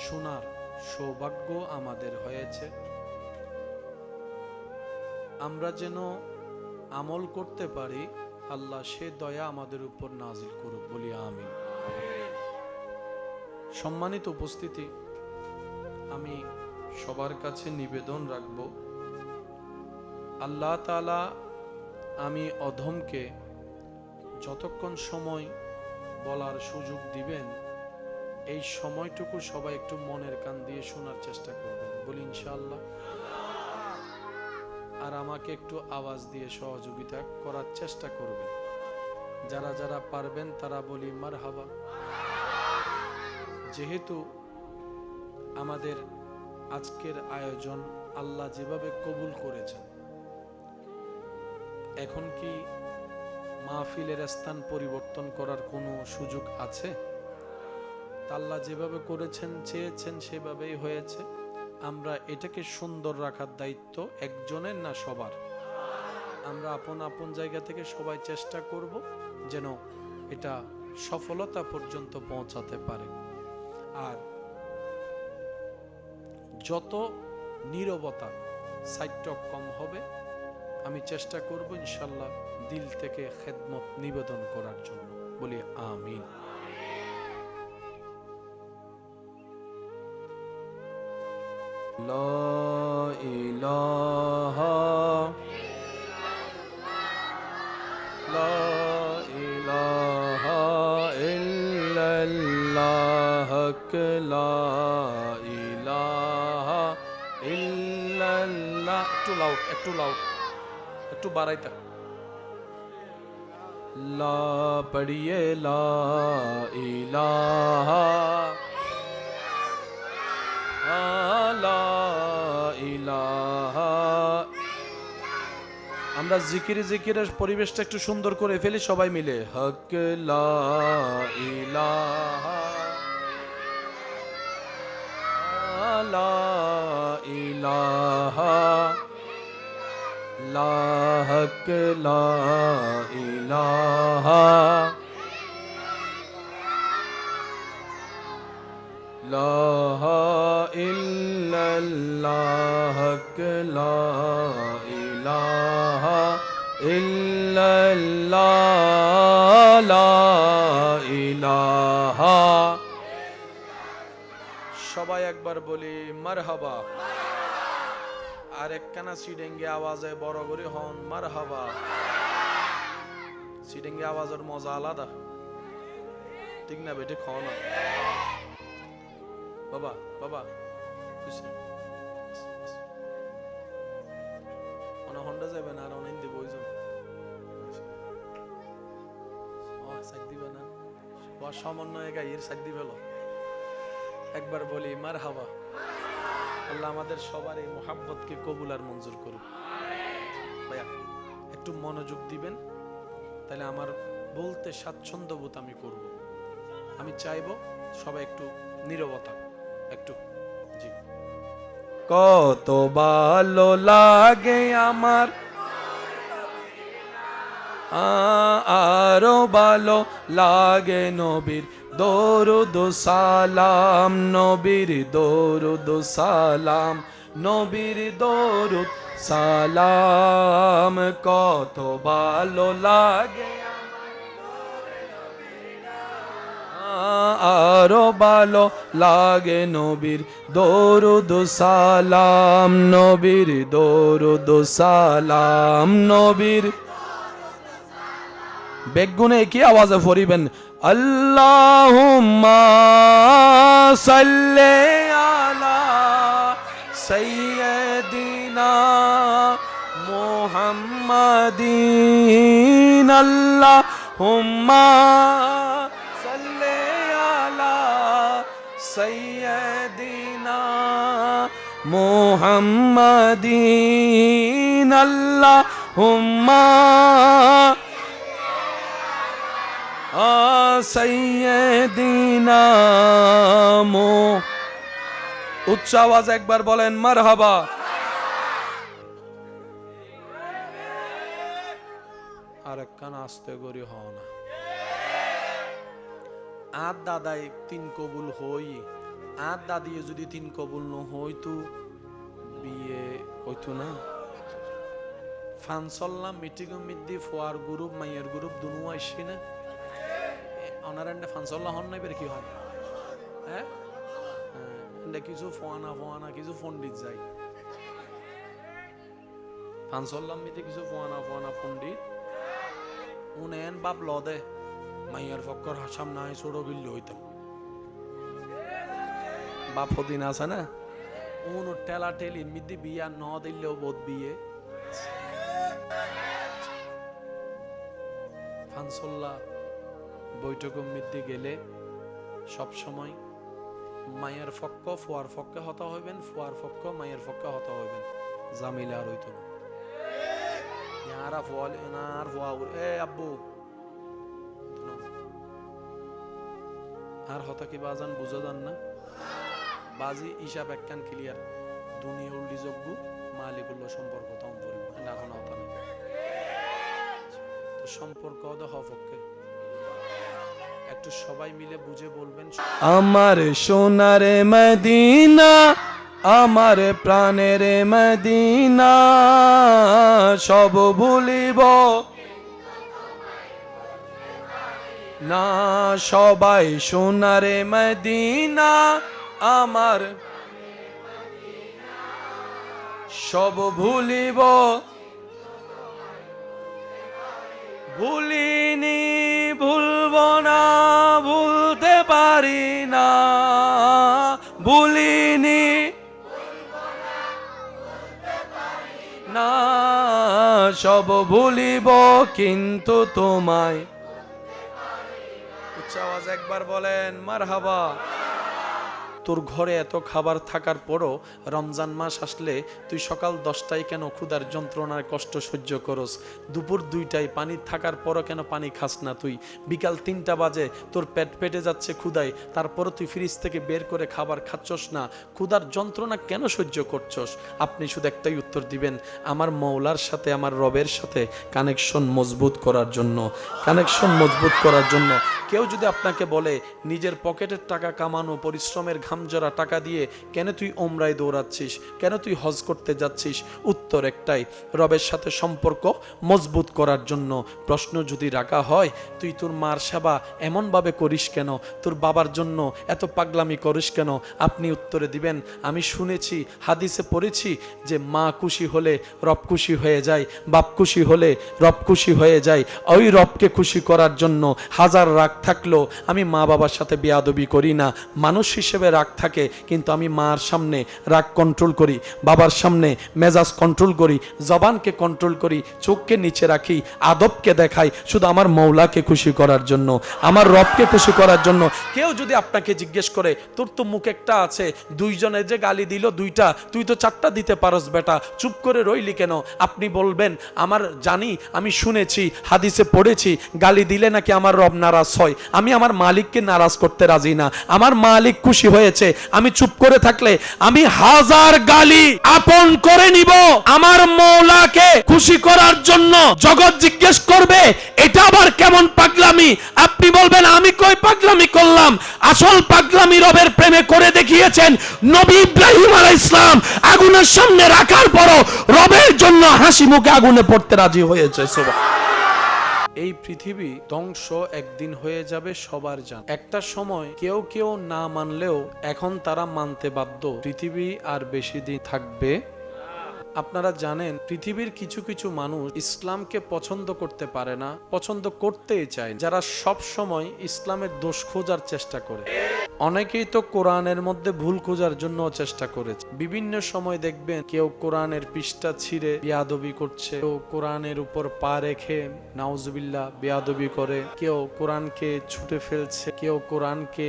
শোনার সৌভাগ্য আমাদের হয়েছে, আমরা যেন আমল করতে পারি, আল্লাহ সে দয়া আমাদের উপর নাজিল করুক, বলি আমিন। সম্মানিত উপস্থিতি, আমি সবার কাছে নিবেদন রাখব, আল্লাহ তাআলা আমি অধমকে যতক্ষণ সময় বলার সুযোগ দিবেন, এই সময়টুকু সবাই একটু মনের কান দিয়ে শোনার চেষ্টা করবেন, বলি ইনশাআল্লাহ। আর আমাকে একটু আওয়াজ দিয়ে সহযোগিতা করার চেষ্টা করবেন, যারা যারা পারবেন তারা বলি মারহাবা। যেহেতু আমাদের আজকের আয়োজন আল্লাহ যেভাবে কবুল করেছেন, এখন কি মাহফিলের স্থান পরিবর্তন করার কোনো সুযোগ আছে? আল্লাহ যেভাবে করেছেন, চেয়েছেন, সেভাবেই হয়েছে। আমরা এটাকে সুন্দর রাখার দায়িত্ব একজনের না, সবার। আমরা আপন আপন জায়গা থেকে সবাই চেষ্টা করব যেন এটা সফলতা পর্যন্ত পৌঁছাতে পারে। আর যত নীরবতা সাইটটা কম হবে, আমি চেষ্টা করব ইনশাল্লাহ দিল থেকে খেদমত নিবেদন করার জন্য, বলি আমিন। লা ইলাহা লা ইলাহা ইল্লাল্লাহ, লা ইলাহা ইল্লাল্লাহ। একটু লাউড, একটু বাড়াইতা। লা পড়িয়ে লা ইলাহা লা ইলাহা। আমরা জিকিরের পরিবেশটা একটু সুন্দর করে ফেলি সবাই মিলে। হক লা ইলাহা লা ইলাহা লা হক লা ইলাহা লা ইল্লাল্লাহ, লা ইলাহা ইল্লাল্লাহ, লা ইলাহা। সবাই একবার বলি মারহাবা। আর একখানা সিডেঙ্গে আওয়াজে বড় করে হন মারহাবা। সিডেঙ্গে আওয়াজের মজা আলাদা, ঠিক না বেটে? খাও না বাবা, বাবা হন্ডা যাবে না, আর অনেক দিব ওইজন সাইড দিবে না, সমন্বয়ে গাইয়ের সাইড দিবে। একবার বলি মারহাবা। আল্লাহ আমাদের সবার এই মোহাব্বতকে কবুল আর মঞ্জুর করুক। ভাইয়া একটু মনোযোগ দিবেন, তাহলে আমার বলতে স্বাচ্ছন্দ্য বোধ আমি করব। আমি চাইবো সবাই একটু নীরবতা, একটু। জি, কত ভালো লাগে আমার, আরো ভালো লাগে নবীর দরুদ সালাম, নবীর দরুদ সালাম, নবীর দরুদ সালাম। কত ভালো লাগে আরো ভালো লাগে নবীর দরুদ সালাম, নবীর দরুদ সালাম, নবীর। বেগুনে কি আওয়াজে পড়িবেন? আল্লাহুম্মা সাল্লি আলা সাইয়্যিদিনা মুহাম্মাদিন, আল্লাহুম্মা সাল্লি আলা সাইয়্যিদিনা মুহাম্মাদিন, আল্লাহুম্মা সাইয়্যিদিনা উচ্চ আওয়াজ একবার বলেন মারহাবা। আর একখান আস্তে করি হও না। আর দাদাই তিন কবুল হই, আর দাদিয়ে যদি তিন কবুল ন হইতো বিয়ে হইতো না। ফানসল্লাম মিটিং মিদ্দি ফোয়ার গ্রুপ মাইয়ের গ্রুপ দুনু আইসি না অনারেন্ডে ফানসল্লাহ হন নাই বের কি হয় হ্যাঁ কিছু ফোয়ানা ফোয়ানা কিছু পণ্ডিত যাই ফানসল্লাম মিতে কিছু ফোয়ানা ফোয়ানা পণ্ডিত উনেন বাপ লদে মাইয়ার ফক্কর হাসাম নাই ছোড়ো গিল্লি হইতাম বাপ দিন আছে না উন টেলা টেলি মিদ্দি বিয়া ন দিলেও বোধ বিয়ে ফানসল্লাহ বৈঠক মিদ্দি গেলে সব সময় মায়ের ফক্ক ফোয়ার ফক্কে হতা হইবেন, ফোয়ার ফক্ক মায়ের ফক্কে হতা হইবেন, জামিলা আর হইতো না। ইয়ারা ফোয়াল এনার ফোয়া এ আব্বু আর হতা কি বাজান বুঝা যান না বাজি হিসাব একখান ক্লিয়ার দুনিয়া উল্লি যোগ্য মালিকুল্লাহ সম্পর্ক তম পরিমাণ এখন হতা নেই তো সম্পর্ক হফক্কে একটু সবাই মিলে বুঝে বলবেন আমার সোনার মদিনা আমার প্রাণের মদিনা সব ভুলিব না সবাই সোনার মদিনা আমার সব ভুলিব ভুলিনি ভুলব না ভুলতে পারি না ভুলিনি না সব ভুলিব কিন্তু তোমায় উচ্চ আওয়াজ একবার বলেন মারহাবা। তোর ঘরে এত খাবার থাকার পরও রমজান মাস আসলে তুই সকাল 10টায় কেন ক্ষুধার যন্ত্রণার কষ্ট সহ্য করস, দুপুর 2টায় পানি থাকার পরও কেন পানি খাস না তুই, বিকাল 3টা বাজে তোর পেটে যাচ্ছে ক্ষুধায় তারপরও তুই ফ্রিজ থেকে বের করে খাবার খাচ্ছস না, ক্ষুধার যন্ত্রণা কেন সহ্য করছস? আপনি শুধু একটাই উত্তর দিবেন, আমার মৌলার সাথে আমার রবের সাথে কানেকশন মজবুত করার জন্য, কানেকশন মজবুত করার জন্য। কেউ যদি আপনাকে বলে নিজের পকেটের টাকা কামানো পরিশ্রমের ঘামজরা টাকা দিয়ে কেন তুই ওমরায় দৌড়াচ্ছিস, কেন তুই হজ করতে যাচ্ছিস, উত্তর একটাই, রবের সাথে সম্পর্ক মজবুত করার জন্য। প্রশ্ন যদি রাখা হয় তুই তোর মার সেবা এমনভাবে করিস কেন, তোর বাবার জন্য এত পাগলামি করিস কেন, আপনি উত্তরে দিবেন আমি শুনেছি হাদিসে পড়েছি যে মা খুশি হলে রব খুশি হয়ে যায়, বাপ খুশি হলে রব খুশি হয়ে যায়, ওই রবকে খুশি করার জন্য হাজার রাগ থাকলেও আমি মা বাবার সাথে বেয়াদবি করি না। মানুষ হিসেবে রাগ থাকে কিন্তু আমি মার সামনে রাগ কন্ট্রোল করি, বাবার সামনে মেজাজ কন্ট্রোল করি, জবানকে কন্ট্রোল করি, চোখকে নিচে রাখি, আদবকে দেখাই, শুধু আমার মৌলাকে খুশি করার জন্য, আমার রবকে খুশি করার জন্য। কেউ যদি আপনাকে জিজ্ঞেস করে তোর তো মুখ একটা আছে, দুইজনে যে গালি দিল দুইটা, তুই তো 4টা দিতে পারস বেটা, চুপ করে রইলি কেন? আপনি বলবেন আমার জানি আমি শুনেছি হাদিসে পড়েছি গালি দিলে নাকি আমার রব নারাজ হয়, আমি আমার মালিককে নারাজ করতে রাজি না, আমার মালিক খুশি হয়েছে, আমি চুপ করে থাকলে আমি হাজার গালি আপন করে নিব আমার মৌলাকে খুশি করার জন্য। জগৎ জিজ্ঞেস করবে এটা আবার কেমন পাগলামি? আপনি বলবেন আমি কই পাগলামি করলাম? আসল পাগলামি রবের প্রেমে করে দেখিয়েছেন নবী ইব্রাহিম আলাইহিস সালাম, আগুনের সামনে রাখার পরও রবের জন্য হাসি মুখে আগুনে পড়তে রাজি হয়েছে। সুবহানাল্লাহ। এই পৃথিবী ধ্বংস একদিন হয়ে যাবে সবার জান, একটা সময় কেউ কেউ না মানলেও এখন তারা মানতে বাধ্য, পৃথিবী আর বেশি দিন থাকবে। আপনারা জানেন পৃথিবীর কিছু কিছু মানুষ ইসলামকে পছন্দ করতে পারে না, পছন্দ করতেই চায়, যারা সব সময় ইসলামের দোষ খোঁজার চেষ্টা করে। অনেকেই তো কোরআনের মধ্যে ভুল খোঁজার জন্য চেষ্টা করেছে। বিভিন্ন সময় দেখবেন কেউ কোরআনের পৃষ্ঠা ছিঁড়ে বেয়াদবি করছে, কেউ কোরআনের উপর পা রেখে নাউজুবিল্লাহ বেয়াদবি করে, কেউ কোরআনকে ছুটে ফেলছে, কেউ কোরআনকে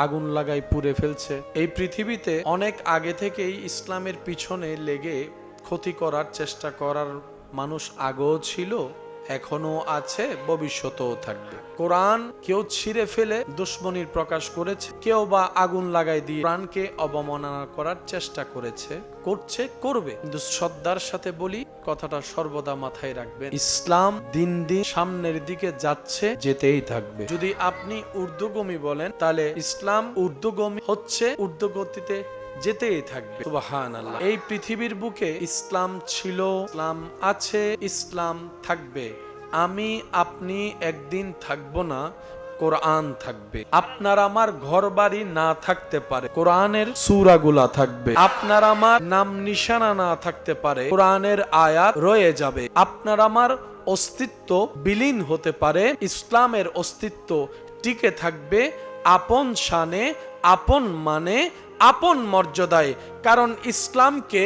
আগুন লাগাই পুড়ে ফেলছে। এই পৃথিবীতে অনেক আগে থেকেই ইসলামের পিছনে লেগে ক্ষতি করার চেষ্টা করার মানুষ আগেও ছিল, এখনো আছে, ভবিষ্যতেও থাকবে। কোরআন কেউ ছিঁড়ে ফেলে দুশ্মনীর প্রকাশ করেছে, কেউ বা আগুন লাগাই দিয়ে কোরআনকে অবমাননা করার চেষ্টা করেছে, করবে। কিন্তু শ্রদ্ধার সাথে বলি, কথাটা সর্বদা মাথায় রাখবেন, ইসলাম দিন দিন সামনের দিকে যাচ্ছে, যেতেই থাকবে। যদি আপনি ঊর্ধ্বগামী বলেন, তাহলে ইসলাম ঊর্ধ্বগামী হচ্ছে, ঊর্ধ্বগতিতে যেতেই থাকবে। সুবহানাল্লাহ। এই পৃথিবীর বুকে ইসলাম ছিল, ইসলাম আছে, ইসলাম থাকবে। আমি আপনি একদিন থাকবো না, কোরআন থাকবে। আপনার আমার ঘর বাড়ি না থাকতে পারে, কোরআনের সূরাগুলা থাকবে। আপনার আমার নাম নিশানা না থাকতে পারে, কোরআনের আয়াত রয়ে যাবে। আপনার আমার অস্তিত্ব বিলীন হতে পারে, ইসলামের অস্তিত্ব টিকে থাকবে আপন শানে, আপন মানে, আপন মর্যাদায়। কারণ ইসলামকে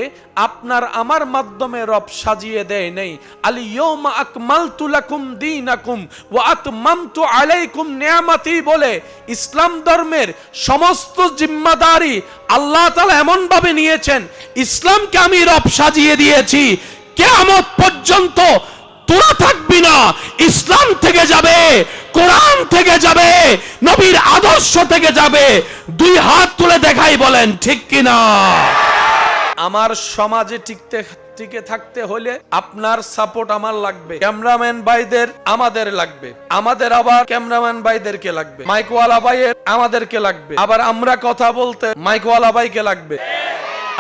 আপনার আমার মাধ্যমে রব সাজিয়ে দেয় নেই। আল ইয়াউমা আকমালতু লাকুম দীনাকুম ওয়া আতমামতু আলাইকুম নিয়ামতি বলে ইসলাম ধর্মের সমস্ত জিম্মাদারি আল্লাহ তাআলা এমন ভাবে নিয়েছেন, ইসলামকে আমি রব সাজিয়ে দিয়েছি, কিয়ামত পর্যন্ত তোরা থাকবি না, ইসলাম থেকে যাবে, কোরআন থেকে যাবে, নবীর আদর্শ থেকে যাবে। দুই হাত তুলে দেখাই, বলেন ঠিক কিনা? আমার সমাজে টিকে থাকতে হলে আপনার সাপোর্ট আমার লাগবে, ক্যামেরাম্যান ভাইদের আমাদের লাগবে, আমাদের আবার ক্যামেরাম্যান ভাইদেরকে লাগবে, মাইকওয়ালা ভাইয়ের আমাদেরকে লাগবে, আবার আমরা কথা বলতে মাইকওয়ালা ভাইকে লাগবে।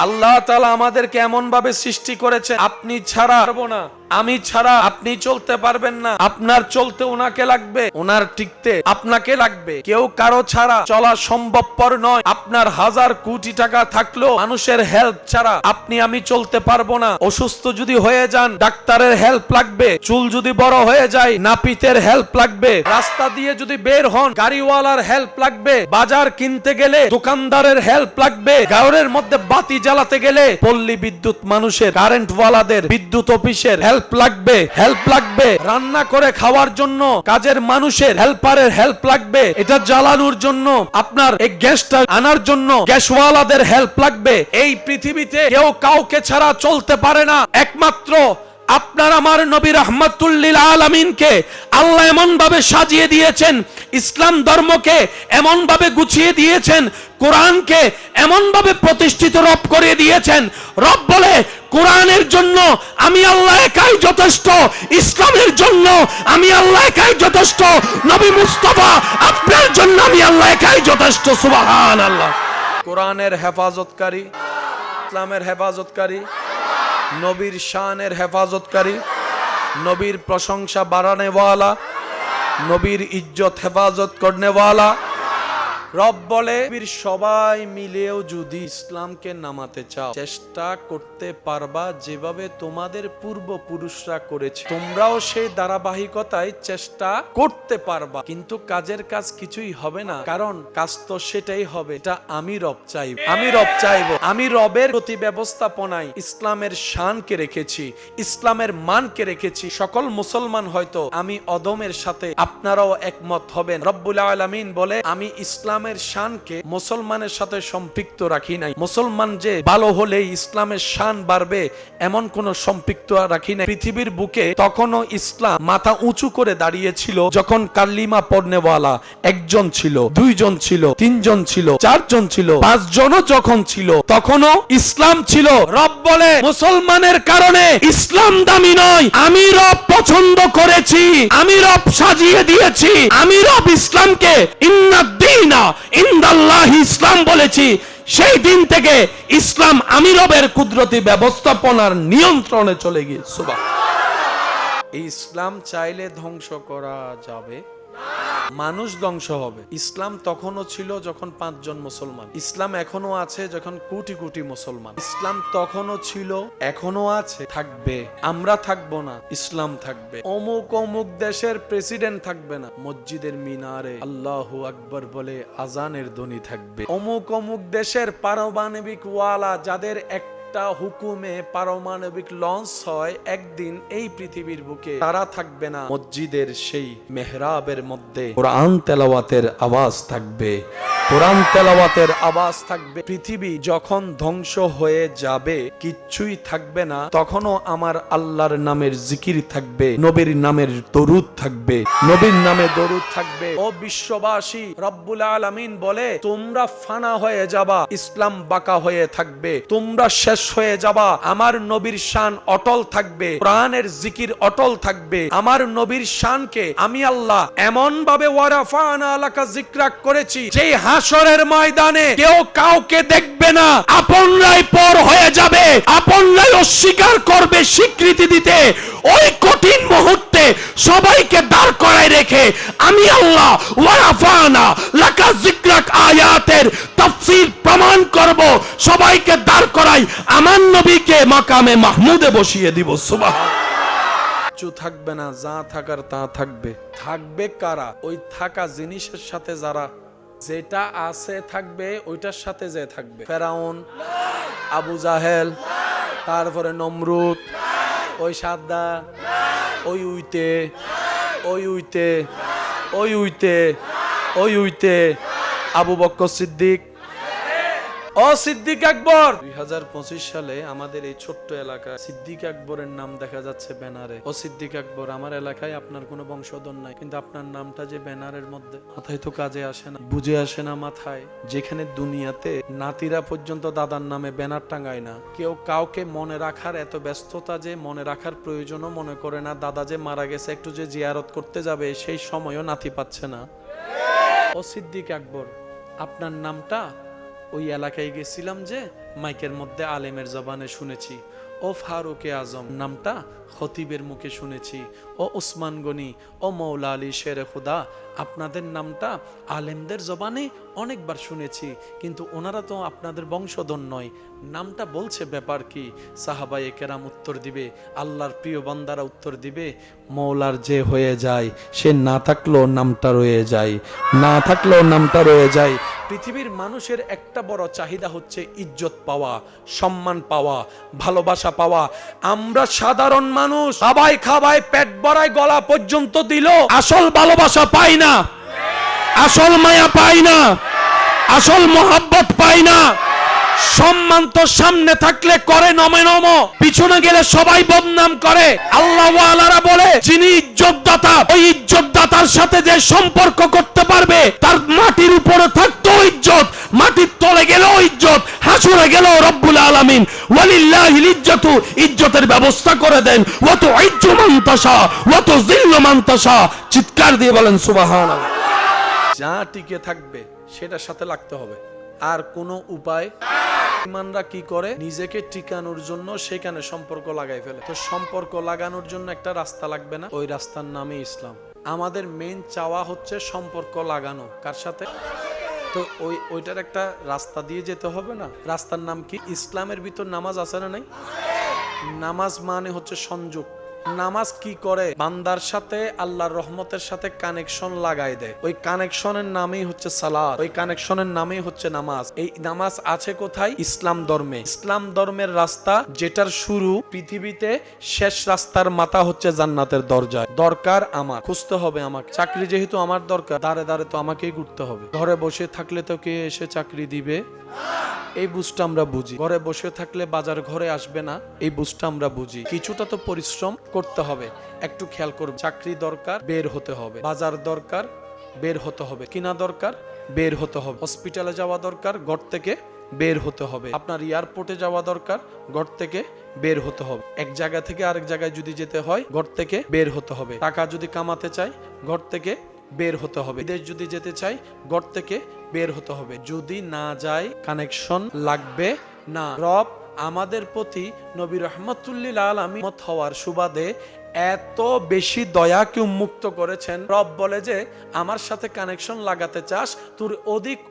আল্লাহ তাআলা আমাদেরকে এমন ভাবে সৃষ্টি করেছে, আপনি ছাড়া পারবো না, আমি ছাড়া আপনি চলতে পারবেন না। আপনার চলতে ওনাকে লাগবে, ওনার টিকতে আপনাকে লাগবে। কেউ কারো ছাড়া চলা সম্ভবপর নয়। আপনার হাজার কোটি টাকা থাকলেও মানুষের হেল্প ছাড়া আপনি আমি চলতে পারবো না। অসুস্থ যদি হয়ে যান, ডাক্তারের হেল্প লাগবে। চুল যদি বড় হয়ে যায়, নাপিতের হেল্প লাগবে। রাস্তা দিয়ে যদি বের হন, গাড়িওয়ালার হেল্প লাগবে। বাজার কিনতে গেলে দোকানদারের হেল্প লাগবে। গাঁয়ের মধ্যে বাতি জ্বালাতে গেলে পল্লী বিদ্যুৎ মানুষের, কারেন্ট ওয়ালাদের, বিদ্যুৎ অফিসের হেল্প লাগবে। রান্না করে খাওয়ার জন্য কাজের মানুষের, হেল্পারের হেল্প লাগবে। এটা জ্বালানোর জন্য, আপনার এই গ্যাসটা আনার জন্য গ্যাসওয়ালাদের হেল্প লাগবে। এই পৃথিবীতে কেউ কাউকে ছাড়া চলতে পারে না। একমাত্র আপনার আমার নবী রাহমাতুল লিল আলামিনকে আল্লাহ এমন ভাবে সাজিয়ে দিয়েছেন, ইসলাম ধর্মকে এমন ভাবে গুছিয়ে দিয়েছেন, কোরআনকে এমন ভাবে প্রতিষ্ঠিত রব করে দিয়েছেন। রব বলে, কোরআনের জন্য আমি আল্লাহ একাই যথেষ্ট, ইসলামের জন্য আমি আল্লাহ একাই যথেষ্ট, নবী মুস্তাফা আপনার জন্য আমি আল্লাহ একাই যথেষ্ট। সুবহানাল্লাহ। কোরআনের হেফাজতকারী, ইসলামের হেফাজতকারী, নবীর শানের হেফাজতকারী, নবীর প্রশংসা বাড়ানেওয়ালা, নবীর ইজ্জত হেফাজত করনেওয়ালা রব বলে, সবাই মিলেও যদি ইসলামকে নামাতে চাও, চেষ্টা করতে পারবা যেভাবে তোমাদের পূর্বপুরুষরা করেছে। তোমরাও সেই ধারাবাহিকতায় চেষ্টা করতে পারবা, কিন্তু কাজের কাজ কিছুই হবে না। কারণ কাজ তো সেটাই হবে, এটা আমি রব চাইব, আমি রবের প্রতি ব্যবস্থাপনায় ইসলামের শানকে রেখেছি, ইসলামের মানকে রেখেছি। সকল মুসলমান হয়তো আমি অদমের সাথে আপনারাও একমত হবেন। রব্বুল আলামিন বলে, আমি ইসলামের শানকে মুসলমানের সাথে সম্পৃক্ত রাখি নাই। মুসলমান যে ভালো হলেই ইসলামের শান বাড়বে এমন কোন সম্পৃক্ত রাখি নাই। পৃথিবীর বুকে তখনও ইসলাম মাথা উঁচু করে দাঁড়িয়েছিল যখন কালিমা পড়নেওয়ালা একজন ছিল, দুইজন ছিল, তিনজন ছিল, চারজন ছিল, পাঁচজনও যখন ছিল, তখনও ইসলাম ছিল। রব বলে, মুসলমানের কারণে ইসলাম দামি নয়, আমি রব পছন্দ করেছি, আমি রব সাজিয়ে দিয়েছি, আমি রব ইসলামকে ইন্নাদ-দীনা ইনদাল্লাহি ইসলাম বলেছি। সেই দিন থেকে ইসলাম আমি রবের কুদরতি ব্যবস্থাপনার নিয়ন্ত্রণে চলে গিয়ে। সুবহানাল্লাহ। এই ইসলাম চাইলে ধ্বংস করা যাবে, মানুষ ধ্বংস হবে। ইসলাম তখনও ছিল যখন 5 জন মুসলমান, ইসলাম এখনো আছে যখন কোটি কোটি মুসলমান। ইসলাম তখনও ছিল, এখনো আছে, থাকবে। আমরা থাকবো না, ইসলাম থাকবে। অমুক অমুক দেশের প্রেসিডেন্ট থাকবে না, মসজিদের মিনারে আল্লাহু আকবার বলে আজানের ধ্বনি থাকবে। অমুক অমুক দেশের পারমাণবিক ওয়ালা যাদের একটা একটা হুকুমে পারমাণবিক লঞ্চ হয় একদিন এই পৃথিবীর বুকে, তারা থাকবে না, মসজিদের সেই মেহরাবের মধ্যে কোরআন তেলাওয়াতের আওয়াজ থাকবে, কোরআন তেলাওয়াতের আওয়াজ থাকবে। পৃথিবী যখন ধ্বংস হয়ে যাবে, কিচ্ছুই থাকবে না, তখনও আমার আল্লাহর নামের জিকির থাকবে, নবীর নামের দরুদ থাকবে, নবীর নামে দরুদ থাকবে। ও বিশ্ববাসী, রব্বুল আলামিন বলে তোমরা ফানা হয়ে যাবা, ইসলাম বাঁকা হয়ে থাকবে, তোমরা শেষ হয়ে যাবা, আমার নবীর শান অটল থাকবে, কোরআনের জিকির অটল থাকবে। আমার নবীর শানকে আমি আল্লাহ এমন ভাবে ওয়ারাফানা লাকা যিকরাক করেছি, যেই হাসরের ময়দানে কেউ কাউকে দেখবে না, আপনরাই পর হয়ে যাবে, আপনরাই অস্বীকার করবে স্বীকৃতি দিতে। ওই কঠিন মুহূর্তে সবাইকে দাঁড় করায় রেখে আমি আল্লাহ ওয়ারাফানা লাকা যিকরাক আয়াতের তাফসীর প্রমাণ করব, সবাইকে দাঁড় করাই আমার নবীকে মাকামে মাহমুদে বসিয়ে দিব। সুবহানাল্লাহ। কিছু থাকবে না, যা থাকার তা থাকবে। থাকবে কারা? ওই থাকা জিনিসের সাথে যারা, যেটা আছে থাকবে, ওইটার সাথে যে থাকবে। ফেরাউন, আবু জাহেল, তারপরে নমরুদ, ওই সাদ্দা, ওই উইতে, ওই উইতে, ওই উইতে, ওই উইতে, আবু বকর সিদ্দিক, ও সিদ্দিক আকবর। 2025 সালে আমাদের এই ছোট্ট এলাকায় সিদ্দিক আকবরের নাম দেখা যাচ্ছে ব্যানারে। ও সিদ্দিক আকবর, আমার এলাকায় আপনার কোনো বংশধর নাই, কিন্তু আপনার নামটা যে ব্যানারের মধ্যে, মাথায় তো কাজে আসে না, বুঝে আসে না মাথায়। যেখানে দুনিয়াতে নাতিরা পর্যন্ত দাদার নামে ব্যানার টাঙ্গায় না, কেউ কাউকে মনে রাখার এত ব্যস্ততা যে মনে রাখার প্রয়োজনও মনে করে না, দাদা যে মারা গেছে একটু যে জিয়ারত করতে যাবে সেই সময়ও নাতি পাচ্ছে না। ও সিদ্দিক আকবর, আপনার নামটা ওই এলাকায় গেছিলাম যে মাইকের মধ্যে আলেমের জবানে শুনেছি। ও ফারুকে আজম নামটা খতিবের মুখে শুনেছি। ও উসমান গনি, ও মৌলা আলী শেরে খুদা, আপনাদের নামটা আলেমদের জবানে অনেকবার শুনেছি, কিন্তু ওনারা তো আপনাদের বংশধর নয়, নামটা বলছে ব্যাপার কি? সাহাবায়ে কেরাম উত্তর দিবে, আল্লাহর প্রিয় বান্দারা উত্তর দিবে, মৌলার যে হয়ে যায় সে না থাকলেও নামটা রয়ে যায়, না থাকলেও নামটা রয়ে যায়। পৃথিবীর মানুষের একটা বড় চাহিদা হচ্ছে ইজ্জত পাওয়া, সম্মান পাওয়া, ভালোবাসা পাওয়া। আমরা সাধারণ মানুষ খাবাই খাবাই পেট ভরায় গলা পর্যন্ত দিল, আসল ভালোবাসা পাই না, আসল মায়া পাই না, আসল মোহাব্বত পাই না। সম্মান তো সামনে থাকলে করে নমে নম, পিছনে গেলে সবাই বদনাম করে। আল্লাহ ওয়ালারা বলে, যিনি ইজ্জতদাতা, ওই ইজ্জতদাতার সাথে যে সম্পর্ক করতে পারবে, তার মাটির উপরে থাকতো ইজ্জত, মাটির তলে গেলেও ইজ্জত, হাসুরে গেলেও রব্বুল আলামিন ওয়ালিল্লাহিল ইজ্জাতু, ইজ্জতের ব্যবস্থা করে দেন। ওয়া তুইজ্জু মান তাশা ওয়া তুযিল্লু মান তাশা। চিৎকার দিয়ে বলেন সুবহানাল্লাহ। যা টিকে থাকবে সেটার সাথে লাগতে হবে, আর কোনো উপায়। ইমানরা কি করে? নিজেকে টিকানোর জন্য সেখানে সম্পর্ক লাগাই ফেলে। তো সম্পর্ক লাগানোর জন্য একটা রাস্তা লাগবে না? ওই রাস্তার নামই ইসলাম। আমাদের মেইন চাওয়া হচ্ছে সম্পর্ক লাগানো। কার সাথে? তো ওইটার একটা রাস্তা দিয়ে যেতে হবে না? রাস্তার নাম কি? ইসলামের ভিতর নামাজ আছে না নাই? নামাজ মানে হচ্ছে সংযোগ। নামাজ কি করে? বান্দার সাথে আল্লাহর রহমতের সাথে কানেকশন লাগাই দেয়। ওই কানেকশনের নামই হচ্ছে সালাত, ওই কানেকশনের নামই হচ্ছে নামাজ। এই নামাজ আছে কোথায়? ইসলাম ধর্মে। ইসলাম ধর্মের রাস্তা যেটার শুরু পৃথিবীতে, শেষ রাস্তার মাথা হচ্ছে জান্নাতের দরজায়। দরকার আমার, খুঁজতে হবে আমাকে। চাকরি যেহেতু আমার দরকার, দাঁড়ে দাঁড়ে তো আমাকেই ঘুরতে হবে। ঘরে বসে থাকলে তো কে এসে চাকরি দিবে? এই বুঝটা আমরা বুঝি। ঘরে বসে থাকলে বাজার ঘরে আসবে না, এই বুঝটা আমরা বুঝি। কিছুটা তো পরিশ্রম করতে হবে। একটু খেয়াল করব, চাকরি দরকার, বের হতে হবে। বাজার দরকার, বের হতে হবে। কিনা দরকার, বের হতে হবে। হসপিটালে যাওয়া দরকার, ঘর থেকে বের হতে হবে। আপনার এয়ারপোর্টে যাওয়া দরকার, ঘর থেকে বের হতে হবে। এক জায়গা থেকে আরেক জায়গায় যদি যেতে হয়, ঘর থেকে বের হতে হবে। টাকা যদি কামাতে চাই, ঘর থেকে বের হতে হবে। বিদেশ যদি যেতে চাই, ঘর থেকে বের হতে হবে। যদি না যায়, কানেকশন লাগবে না। রব আমাদের প্রতি নবী রাহমাতুল্লিল আলামিন হওয়ার সুবাদে এত বেশি দয়াকে উন্মুক্ত করেছেন। রব বলে যে আমার সাথে কানেকশন লাগাতে চাস, তোর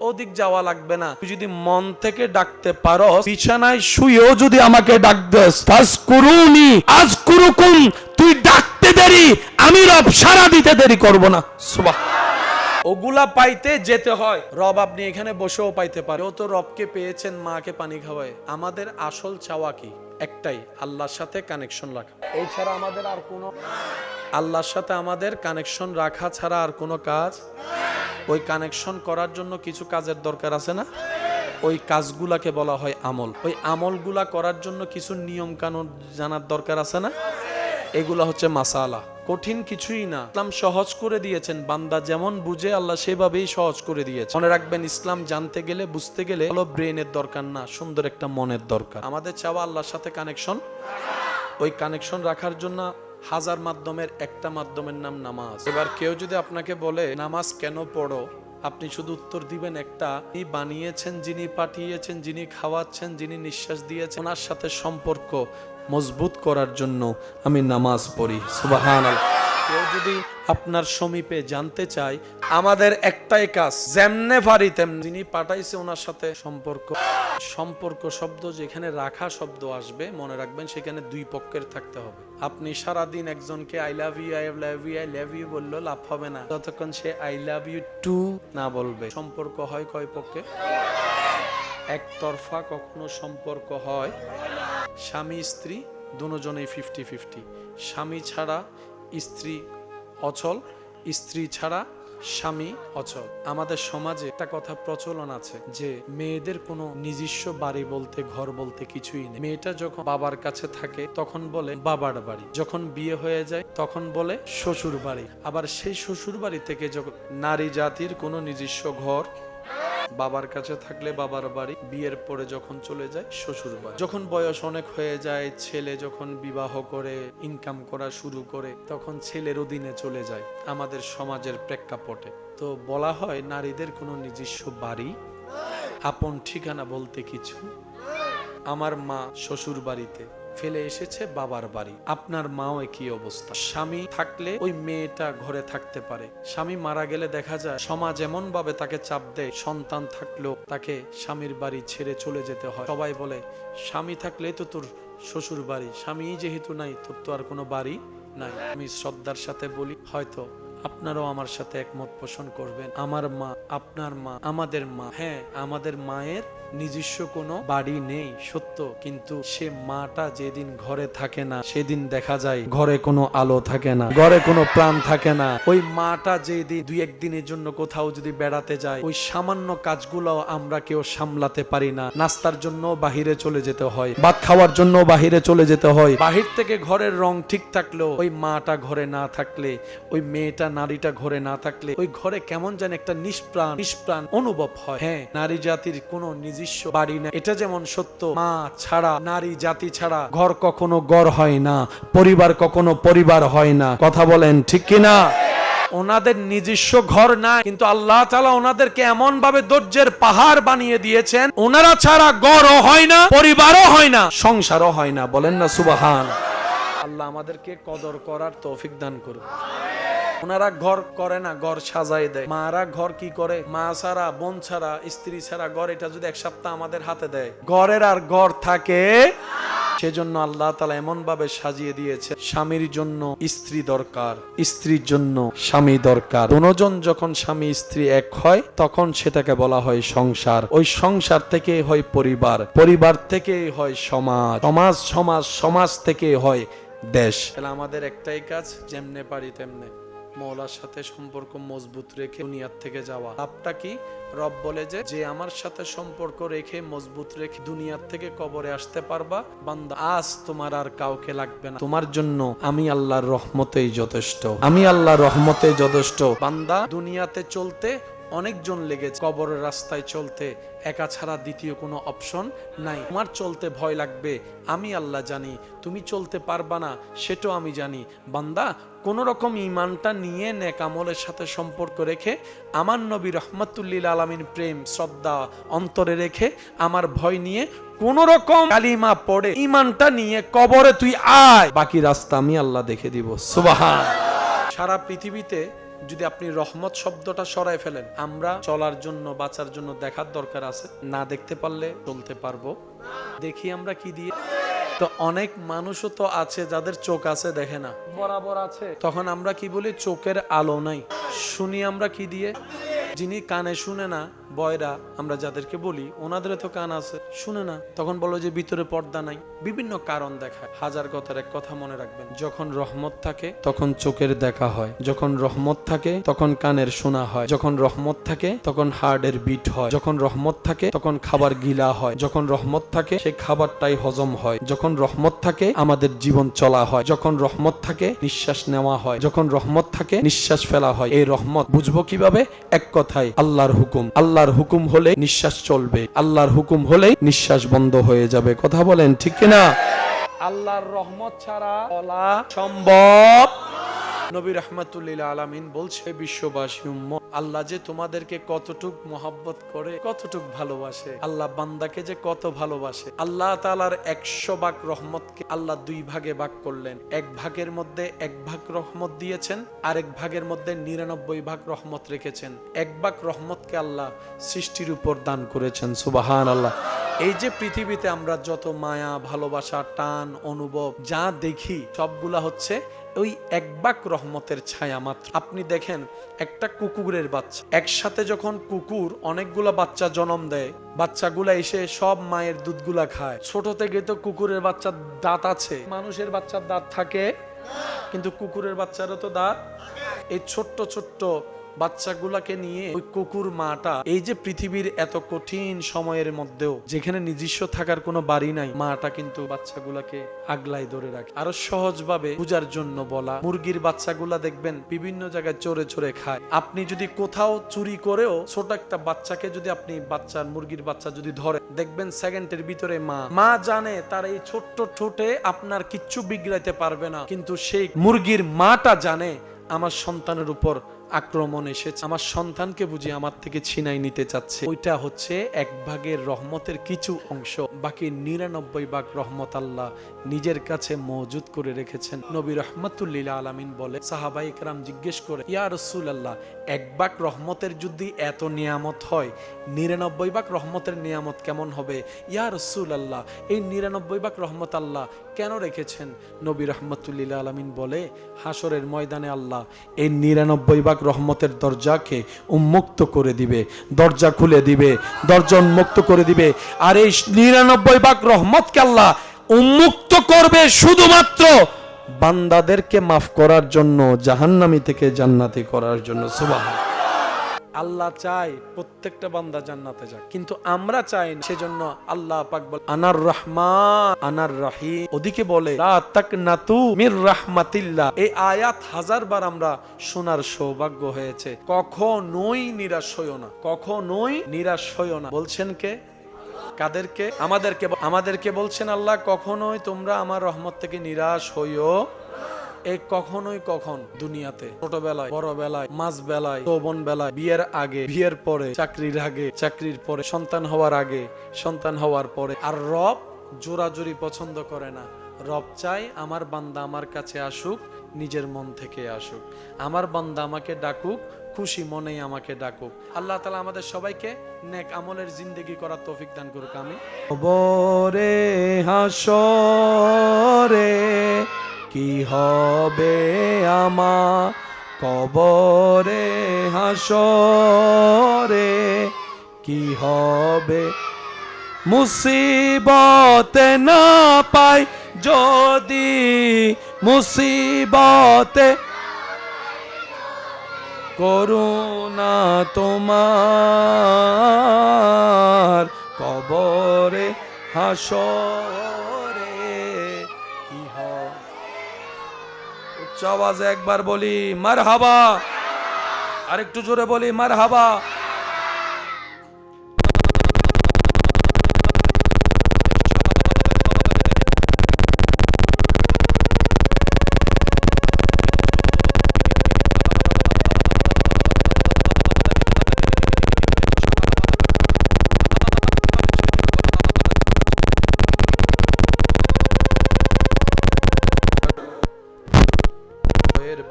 অধিক যাওয়া লাগবে না। তুই যদি মন থেকে ডাকতে পারো, বিছানায় শুয়েও যদি আমাকে ডাক দেস, ফাজকুরুনি আযকুরুকুম, তুই ডাকতে দেরি, আমি রব সাড়া দিতে দেরি করব না। সুবহানাল্লাহ। ওগুলা পাইতে যেতে হয়। রব আপনি এখানে বসেও পাইতে পারে। ও তো রবকে পেয়েছেন, মাকে পানি খাওয়ায়। আমাদের আসল চাওয়া কি? একটাই, আল্লাহর সাথে কানেকশন রাখা। এই ছাড়া আমাদের আর কোনো, আল্লাহর সাথে আমাদের কানেকশন রাখা ছাড়া আর কোনো কাজ। ওই কানেকশন করার জন্য কিছু কাজের দরকার আছে না? ওই কাজগুলাকে বলা হয় আমল। ওই আমলগুলা করার জন্য কিছু নিয়ম কানুন জানার দরকার আছে না? এগুলা হচ্ছে মাসালা। কঠিন কিছুই না, ইসলাম সহজ করে দিয়েছেন। বান্দা যেমন বুঝে আল্লাহ সেভাবেই সহজ করে দিয়েছে। মনে রাখবেন, ইসলাম জানতে গেলে, বুঝতে গেলে ভালো ব্রেনের দরকার না, সুন্দর একটা মনের দরকার। আমাদের চাওয়া আল্লাহর সাথে কানেকশন। ওই কানেকশন রাখার জন্য হাজার মাধ্যমের একটা মাধ্যমের নাম নামাজ। এবার কেউ যদি আপনাকে বলে নামাজ কেন পড়ো, আপনি শুধু উত্তর দিবেন একটা, যিনি বানিয়েছেন, যিনি পাঠিয়েছেন, যিনি খাওয়াচ্ছেন, যিনি নিঃশ্বাস দিয়েছেন, ওনার সাথে সম্পর্ক মজবুত করার জন্য আমি নামাজ পড়ি। সুবহানাল্লাহ। কেউ যদি আপনার সমীপে জানতে চায়, আমাদের একটাই কাজ, যেমনে পারি তেমনি, যিনি পাঠাইছে ওনার সাথে সম্পর্ক। সম্পর্ক শব্দ যেখানে রাখা শব্দ আসবে, মনে রাখবেন সেখানে দুই পক্ষের থাকতে হবে। আপনি সারাদিন একজনকে I love you, I love you, I love you বললেও লাভ হবে না যতক্ষণ সে আই লাভ ইউ টু না বলবে। সম্পর্ক হয় কয় পক্ষে? একতরফা কখনো সম্পর্ক হয় স্বামী স্ত্রী দুজনেই 50-50। স্বামী ছাড়া স্ত্রী অচল, স্ত্রী ছাড়া স্বামী অচল। আমাদের সমাজে একটা কথা প্রচলন আছে যে মেয়েদের কোনো নিজস্ব বাড়ি বলতে, ঘর বলতে কিছুই নেই। মেয়েটা যখন বাবার কাছে থাকে তখন বলে বাবার বাড়ি, যখন বিয়ে হয়ে যায় তখন বলে শ্বশুর বাড়ি। আবার সেই শ্বশুর বাড়ি থেকে যখন নারী জাতির কোনো নিজস্ব ঘর, বাবার কাছে থাকলে বাবার বাড়ি, বিয়ের পরে যখন চলে যায় শ্বশুর বাড়ি। যখন বয়স অনেক হয়ে যায়, ছেলে যখন বিবাহ করে ইনকাম করা শুরু করে, তখন ছেলের অধীনে চলে যায় আমাদের সমাজের প্রেক্ষাপটে। তো বলা হয় নারীদের কোনো নিজস্ব বাড়ি, আপন ঠিকানা বলতে কিছু। আমার মা শ্বশুর বাড়িতে ফেলে এসেছে বাবার বাড়ি। আপনার মাও একই অবস্থা। স্বামী থাকলে ওই মেয়েটা ঘরে থাকতে পারে, স্বামী মারা গেলে দেখা যায় সমাজ এমন ভাবে তাকে চাপ দেয়, সন্তান থাকলেও তাকে স্বামীর বাড়ি ছেড়ে চলে যেতে হয়। সবাই বলে স্বামী থাকলে তো তোর শ্বশুর বাড়ি, স্বামী যেহেতু নাই তোর তো আর কোনো বাড়ি নাই। আমি শ্রদ্ধার সাথে বলি, হয়তো আপনারাও আমার সাথে একমত পোষণ করবেন, আমার মা, আপনার মা, আমাদের মা, হ্যাঁ আমাদের মায়ের নিজস্ব কোনো বাড়ি নেই সত্য, কিন্তু সে মাটা যেদিন ঘরে থাকে না সেদিন দেখা যায় ঘরে কোনো আলো থাকে না, ঘরে কোনো প্রাণ থাকে না। ওই মাটা যেদিন দুই একদিনের জন্য কোথাও যদি বেড়াতে যায়, ওই সামান্য কাজগুলো আমরা কেউ সামলাতে পারি না। নাস্তার জন্য বাহিরে চলে যেতে হয়, ভাত খাওয়ার জন্য বাহিরে চলে যেতে হয়। বাহির থেকে ঘরের রং ঠিক থাকলেও ওই মাটা ঘরে না থাকলে, ওই মেয়েটা, নারীটা ঘরে না থাকলে, ওই ঘরে কেমন যেন একটা নিষ্প্রাণ অনুভব হয়। হ্যাঁ, নারী জাতির কোনো নিজস্ব বাড়ি না, এটা যেমন সত্য, মা ছাড়া, নারী জাতি ছাড়া ঘর কখনো ঘর হয় না, পরিবার কখনো পরিবার হয় না। কথা বলেন ঠিক কিনা? ওনাদের নিজস্ব ঘর না, কিন্তু আল্লাহ তাআলা ওনাদেরকে এমন ভাবে ধৈর্যের পাহাড় বানিয়ে দিয়েছেন, ওনারা ছাড়া ঘরও হয় না, পরিবারও হয় না, সংসারও হয় না। বলেন না সুবহান। আল্লাহ আমাদেরকে কদর করার তৌফিক দান করুন। ওনারা ঘর করে না, ঘর সাজাই দেয়। মারা ঘর কি করে? মা ছাড়া, বোন ছাড়া, স্ত্রী ছাড়া ঘর, এটা যদি এক সপ্তাহ আমাদের হাতে দেয়, ঘরের আর ঘর থাকে। সেজন্য আল্লাহ তাআলা এমন ভাবে সাজিয়ে দিয়েছে, স্বামীর জন্য স্ত্রী দরকার, স্ত্রীর জন্য স্বামী দরকার। দুজন যখন স্বামী স্ত্রী এক হয় তখন সেটাকে বলা হয় সংসার। ওই সংসার থেকে হয় পরিবার, পরিবার থেকে হয় সমাজ, সমাজ থেকে হয় দেশ। তাহলে আমাদের একটাই কাজ, যেমনে পারি তেমনে মওলার সাথে সম্পর্ক মজবুত রেখে দুনিয়ার থেকে যাওয়া। লাভটা কি? রব বলে যে আমার সাথে সম্পর্ক রেখে মজবুত রেখে দুনিয়ার থেকে কবরে আসতে পারবা, বান্দা আজ তোমার আর কাউকে লাগবে না, তোমার জন্য আমি আল্লাহর রহমতেই যথেষ্ট, আমি আল্লাহর রহমতেই যথেষ্ট। বান্দা দুনিয়াতে চলতে অনেকজন লেগেছে, কবরের রাস্তায় চলতে একা ছাড়া দ্বিতীয় কোনো অপশন নাই। তোমার চলতে ভয় লাগবে, আমি আল্লাহ জানি। তুমি চলতে পারবা না, সেটাও আমি জানি। বান্দা কোন রকম ঈমানটা নিয়ে নেক আমলের সাথে সম্পর্ক রেখে, আমার নবী রাহমাতুল্লিল আলামিন প্রেম শ্রদ্ধা অন্তরে রেখে, আমার ভয় নিয়ে কোন রকম কালিমা পড়ে ঈমানটা নিয়ে কবরে তুই আয়, বাকি রাস্তা আমি আল্লাহ দেখে দিব। সুবহান। সারা পৃথিবীতে যদি আপনি রহমত শব্দটা সরায় ফেলেন, আমরা চলার জন্য, বাঁচার জন্য দেখার দরকার আছে, না দেখতে পারলে চলতে পারবো। দেখি আমরা কি দিয়ে? তো তো অনেক মানুষও তো আছে যাদের চোখ আছে দেখে না, বরাবর আছে। তখন আমরা কি বলি? চোখের আলো নাই। শুনি আমরা কি দিয়ে? যিনি কানে শুনে না, বয়রা আমরা যাদেরকে বলি, ওনাদের তো কান আছে, শুনে না। তখন বলো যে ভিতরে পর্দা নাই, বিভিন্ন কারণ দেখায়। হাজার কথার এক কথা মনে রাখবেন, যখন রহমত থাকে তখন চোখের দেখা হয়, যখন রহমত থাকে তখন কানের শোনা হয়, যখন রহমত থাকে তখন হার্টের বিট হয়, যখন রহমত থাকে তখন খাবার গিলা হয়, যখন রহমত থাকে সেই খাবারটাই হজম হয়, যখন রহমত থাকে আমাদের জীবন চলা হয়, যখন রহমত থাকে নিঃশ্বাস নেওয়া হয়, যখন রহমত থাকে নিঃশ্বাস ফেলা হয়। এই রহমত বুঝবো কিভাবে? এক কথায় আল্লাহর হুকুম। আল্লাহর হুকুম হলে নিঃশ্বাস চলবে, আল্লাহর হুকুম হলে নিঃশ্বাস বন্ধ হয়ে যাবে। কথা বলেন ঠিক কিনা? আল্লাহর রহমত ছাড়া বলা সম্ভব। নবী রাহমাতুল্লিল আলামিন বলছে, বিশ্ববাসী উম্মত, আল্লাহ যে তোমাদেরকে কতটুক মহব্বত করে, কতটুক ভালোবাসে, আল্লাহ বান্দাকে যে কত ভালোবাসে। আল্লাহ তাআলার 100 ভাগ রহমতকে আল্লাহ 2 ভাগে ভাগ করলেন। এক ভাগের মধ্যে 1 ভাগ রহমত দিয়েছেন, আরেক ভাগের মধ্যে 99 ভাগ রহমত রেখেছেন। 1 ভাগ রহমতকে আল্লাহ সৃষ্টির উপর দান করেছেন। সুবহানাল্লাহ। এই যে পৃথিবীতে আমরা যত মায়া, ভালোবাসা, টান, অনুভব যা দেখি, সবগুলা হচ্ছে ওই 1 ভাগ রহমতের ছায়া মাত্র। আপনি দেখেন একটা কুকুরের বাচ্চা, একসাথে যখন কুকুর অনেকগুলা বাচ্চা জন্ম দেয়, বাচ্চাগুলা এসে সব মায়ের দুধগুলা খায়। ছোট থেকে তো কুকুরের বাচ্চার দাঁত আছে, মানুষের বাচ্চার দাঁত থাকে, কিন্তু কুকুরের বাচ্চারও তো দাঁত। এই ছোট্ট ছোট্ট বাচ্চাগুলাকে নিয়ে ওই কুকুর মাটা এই যে পৃথিবীর এত কঠিন সময়ের মধ্যেও যেখানে নিজস্ব থাকার কোনো বাড়ি নাই, মাটা কিন্তু বাচ্চাগুলাকে আগলাই ধরে রাখে। আরো সহজভাবে বুঝার জন্য বলা, মুরগির বাচ্চাগুলা দেখবেন বিভিন্ন জায়গায় চড়ে চড়ে খায়। আপনি যদি কোথাও চুরি করেও ছোট একটা বাচ্চাকে যদি আপনি মুরগির বাচ্চা যদি ধরে, দেখবেন সেকেন্ডের ভিতরে মা জানে তার এই ছোট্ট ঠোঁটে আপনার কিচ্ছু বিগড়াইতে পারবে না, কিন্তু সেই মুরগির মাটা জানে আমার সন্তানের উপর আক্রমণ এসেছে, আমার সন্তানকে বুঝি আমার থেকে ছিনাই নিতে চাচ্ছে। ওইটা হচ্ছে 1 ভাগের রহমতের কিছু অংশ। বাকি 99 ভাগ রহমত আল্লাহ নিজের কাছে মজুদ করে রেখেছেন। নবী রাহমাতুল্লিল আলামিন বলে, সাহাবায়ে কেরাম জিজ্ঞেস করে, ইয়া রাসূলুল্লাহ, 1 ভাগ রহমতের যদি এত নিয়ামত হয়, 99 ভাগ রহমতের নিয়ামত কেমন হবে? ইয়া রাসূলুল্লাহ, এই 99 ভাগ রহমত আল্লাহ কেন রেখেছেন? নবী রাহমাতুল্লিল আলামিন বলে, হাসরের ময়দানে আল্লাহ এই 99 ভাগ রহমতের দরজাকে উন্মুক্ত করে দিবে, দরজা খুলে দিবে, দরজা উন্মুক্ত করে দিবে। আর এই 99 ভাগ রহমতকে আল্লাহ উন্মুক্ত করবে শুধুমাত্র বান্দাদেরকে মাফ করার জন্য, জাহান্নামী থেকে জান্নাতি করার জন্য। সুবহানাল্লাহ। আল্লাহ চায় প্রত্যেকটা বান্দা জান্নাতে যাক, কিন্তু আমরা চাই না। সেজন্য আল্লাহ পাক বলে, আনার রহমান আনার রহিম। ওদিকে বলে, লা তাকনাতু মির রাহমাতিল্লাহ। এই আয়াত 1000 বার আমরা শোনার সৌভাগ্য হয়েছে। কখনোই নিরাশ হইও না, কখনোই নিরাশ হইও না। বলছেন কে? কাদেরকে? আমাদেরকে বলছেন আল্লাহ, কখনোই তোমরা আমার রহমত থেকে নিরাশ হইও। এই কখনোই কখন দুনিয়াতে, ছোটবেলায়, বড় বেলায়, মাঝ বেলায়, যৌবন বেলায়, বিয়ের আগে, বিয়ের পরে, চাকরির আগে, চাকরির পরে, সন্তান হওয়ার আগে, সন্তান হওয়ার পরে। আর রব জোরাজুরি পছন্দ করে না। রব চাই আমার বান্দা আমার কাছে আসুক, নিজের মন থেকে আসুক। আমার বান্দা আমাকে ডাকুক, খুশি মনেই আমাকে ডাকুক। আল্লাহ তাআলা আমাদের সবাইকে নেক আমলের জিন্দেগি করার তৌফিক দান করুক। আমিন। কবরে হাসরে কি হবে আমার, কবরে হাসরে কি হবে, মুসিবতে না পাই যদি, মুসিবতে করুণা তোমার, কবরে হাসরে কি হয়। উচ্চ আওয়াজে একবার বলি মারহাবা, আরেকটু জোরে বলি মারহাবা।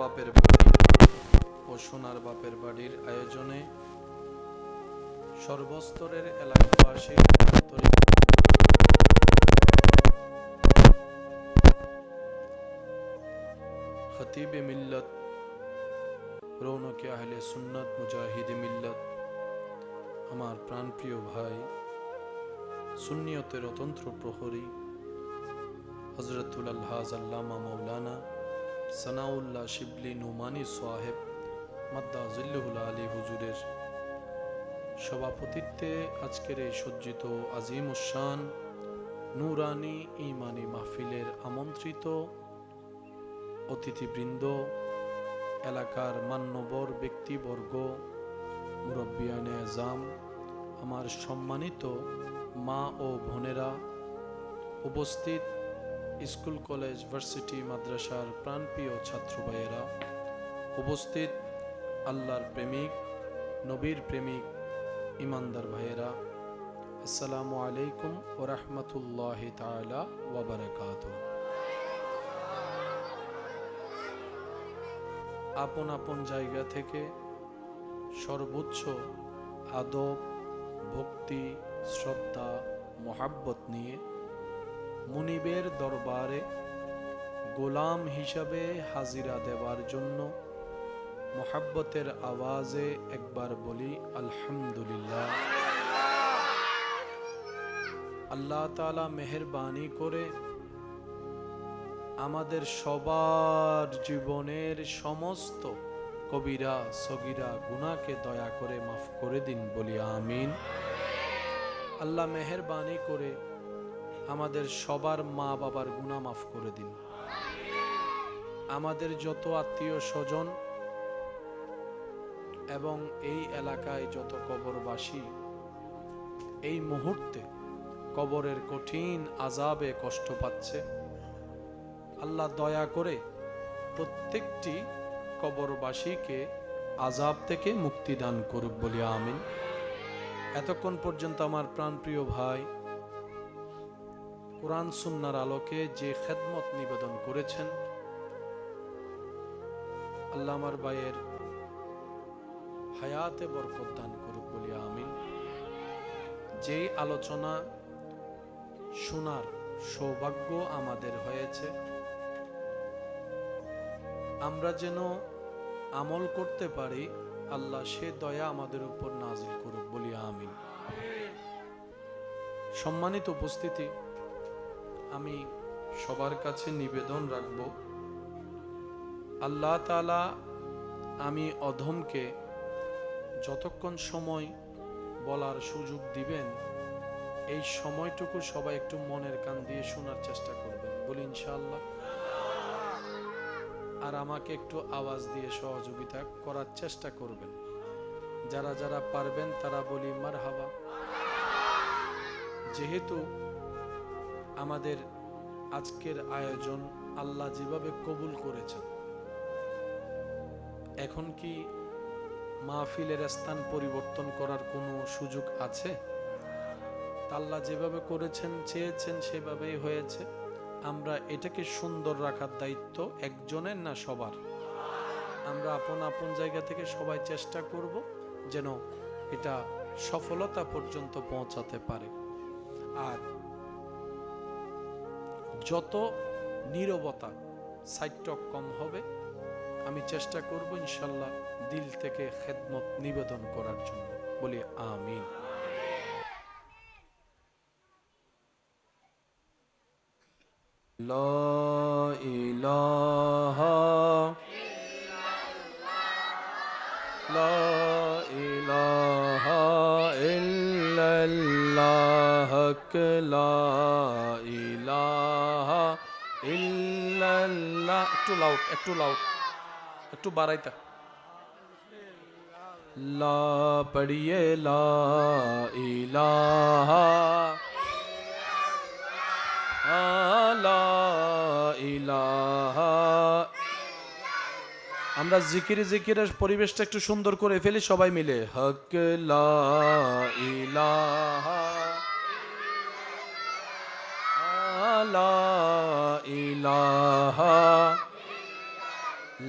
বাপের বাড়ি ও সোনার বাপের বাড়ির আয়োজনে সর্বস্তরের এলাকাবাসী খতিব মিল্লত, রৌনকে আহলে সুন্নাত মুজাহিদ মিল্লত, আমার প্রাণপ্রিয় ভাই, সুন্নিয়তের অতন্ত্র প্রহরী হযরতুল আলহাজ আল্লামা মাওলানা সানাউল্লাহ শিবলি নুমানী সাহেব মাদ্দা জিল্লুহুল আলী হুজুরের সভাপতিত্বে আজকের এই সজ্জিত আজিম উশান নুরানি ইমানি মাহফিলের আমন্ত্রিত অতিথিবৃন্দ, এলাকার মান্যবর ব্যক্তিবর্গ, মুরব্বিয়ানে আযম, আমার সম্মানিত মা ও বোনেরা, উপস্থিত স্কুল কলেজ ভার্সিটি মাদ্রাসার প্রাণপ্রিয় ছাত্র ভাইয়েরা, উপস্থিত আল্লাহর প্রেমিক, নবীর প্রেমিক, ইমানদার ভাইয়েরা, আসসালামু আলাইকুম ওয়া রাহমাতুল্লাহি তাআলা ওয়া বারাকাতুহু। আপন আপন জায়গা থেকে সর্বোচ্চ আদব, ভক্তি, শ্রদ্ধা, মোহাব্বত নিয়ে মুনিবের দরবারে গোলাম হিসাবে হাজিরা দেওয়ার জন্য মোহাব্বতের আওয়াজে একবার বলি আলহামদুলিল্লাহ। আল্লাহ তাআলা মেহেরবানি করে আমাদের সবার জীবনের সমস্ত কবিরা সগীরা গুনাহকে দয়া করে মাফ করে দিন, বলি আমিন। আল্লাহ মেহেরবানি করে আমাদের সবার মা বাবার গুনাহ মাফ করে দিন। আমাদের যত আত্মীয় স্বজন এবং এই এলাকায় যত কবরবাসী এই মুহূর্তে কবরের কঠিন আযাবে কষ্ট পাচ্ছে, আল্লাহ দয়া করে প্রত্যেকটি কবরবাসীকে আযাব থেকে মুক্তি দান করুক, বলি আমিন। এতক্ষণ পর্যন্ত আমার প্রাণপ্রিয় ভাই কোরআন সুন্নাহর আলোকে যে খেদমত নিবেদন করেছেন, আল্লাহ আমার ভাইয়ের হায়াতে বরকত দান করুক, বলি আমিন। যেই আলোচনা শোনার সৌভাগ্য আমাদের হয়েছে, আমরা যেন আমল করতে পারি, আল্লাহ সে দয়া আমাদের উপর নাজিল করুক, বলি আমিন। সম্মানিত উপস্থিতি, আমি সবার কাছে নিবেদন রাখব, আল্লাহ তাআলা আমি অধমকে যতক্ষণ সময় বলার সুযোগ দিবেন, এই সময়টুকু সবাই একটু মনের কান দিয়ে শোনার চেষ্টা করবেন, বলি ইনশাআল্লাহ। আর আমাকে একটু আওয়াজ দিয়ে সহযোগিতা করার চেষ্টা করবেন। যারা যারা পারবেন তারা বলি মারহাবা। যেহেতু আমাদের আজকের আয়োজন আল্লাহ যেভাবে কবুল করেছেন, এখন কি মাহফিলের স্থান পরিবর্তন করার কোনো সুযোগ আছে? আল্লাহ যেভাবে করেছেন, চেয়েছেন, সেভাবেই হয়েছে। আমরা এটাকে সুন্দর রাখার দায়িত্ব একজনের না, সবার। আমরা আপন আপন জায়গা থেকে সবাই চেষ্টা করব যেন এটা সফলতা পর্যন্ত পৌঁছাতে পারে। আর যত নীরবতা সাইটক কম হবে, আমি চেষ্টা করব ইনশাল্লাহ দিল থেকে খেদমত নিবেদন করার জন্য, বলি আমিন। লা ইলাহা লা ইলাহা ইল্লাল্লাহ, লা ইলাহা ইল্লাল্লাহ। একটু লাউড, একটু বাড়াইতা। লা পড়িয়ে লা ইলাহা লা ইলাহা। আমরা জিকিরের পরিবেশটা একটু সুন্দর করে ফেলি সবাই মিলে। হক লা ইলাহা লা ইলাহা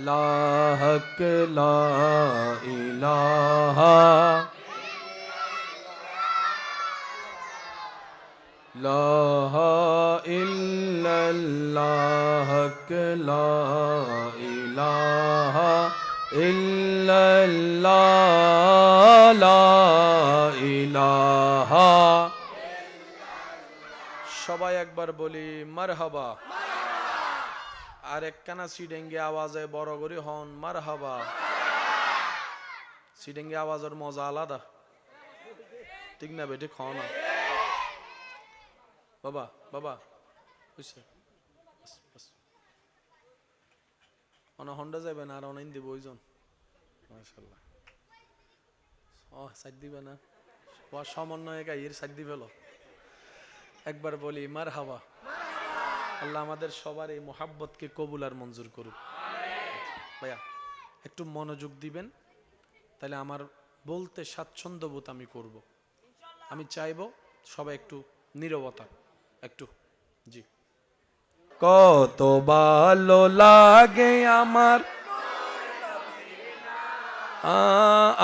লা হক লা ইলাহা লা ইল্লাল্লাহ, লা ইলাহা ইল্লাল্লাহ লা ইলাহা। সবাই একবার বলি মারহাবা। আর একখানা সিডেঙ্গে আওয়াজে বড় করে হন মারহাবা। সিডেঙ্গে আওয়াজের মজা আলাদা, ঠিক না বেটে? খাও না বাবা, বাবা বুঝছে? হন্ডা যাবে না, আর অনেক দিব ওইজন। মাশাআল্লাহ। ও সাইড দিবে না, সমন্বয় গাইয়ের সাইড দিবে। একবার বলি মারহাবা। আল্লাহ আমাদের সবার এই মোহাব্বতকে কবুল আর মঞ্জুর করুক। ভাইয়া একটু মনোযোগ দিবেন, তাহলে আমার বলতে স্বাচ্ছন্দ্য বোধ আমি করব। আমি চাইবো সবাই একটু নীরবতা, একটু। জি। কত ভালো লাগে আমার,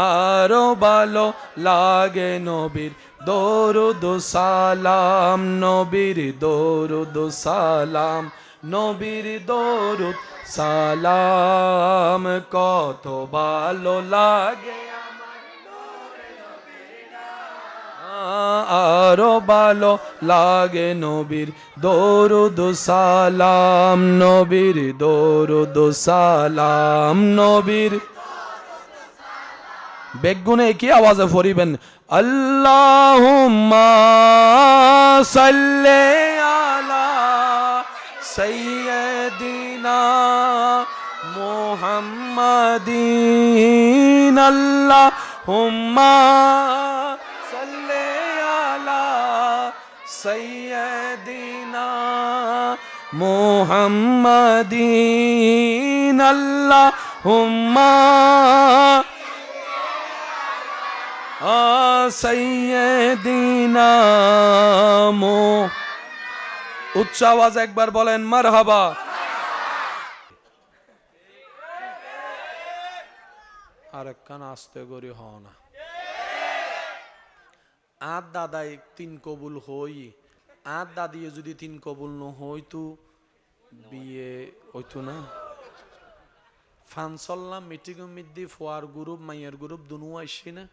আরো ভালো লাগে নবীর দরুদ সালাম, নবীর দরুদ সালাম, নবীর দরুদ সালাম। কত ভালো লাগে আরো ভালো লাগে নবীর দরুদ সালাম, নবীর দরুদ সালাম, নবীর। বেগুনে কি আওয়াজে পড়িবেন? আল্লাহুম্মা সাল্লি আলা সাইয়্যিদিনা মুহাম্মাদিন, আল্লাহুম্মা সাল্লি আলা সাইয়্যিদিনা মুহাম্মাদিন, আল্লাহুম্মা সাইয়্যিদিনা। উচ্চ আওয়াজ একবার বলেন মারহাবা। আর একখান আস্তে করি হ না। আর দাদাই তিন কবুল হই, আর দাদিয়ে যদি তিন কবুল ন হইতো বিয়ে হইতো না। ফানসল্লাম মিটিং মিদ্দি ফোয়ার গ্রুপ মাইয়ার গ্রুপ দুনু আইসি না।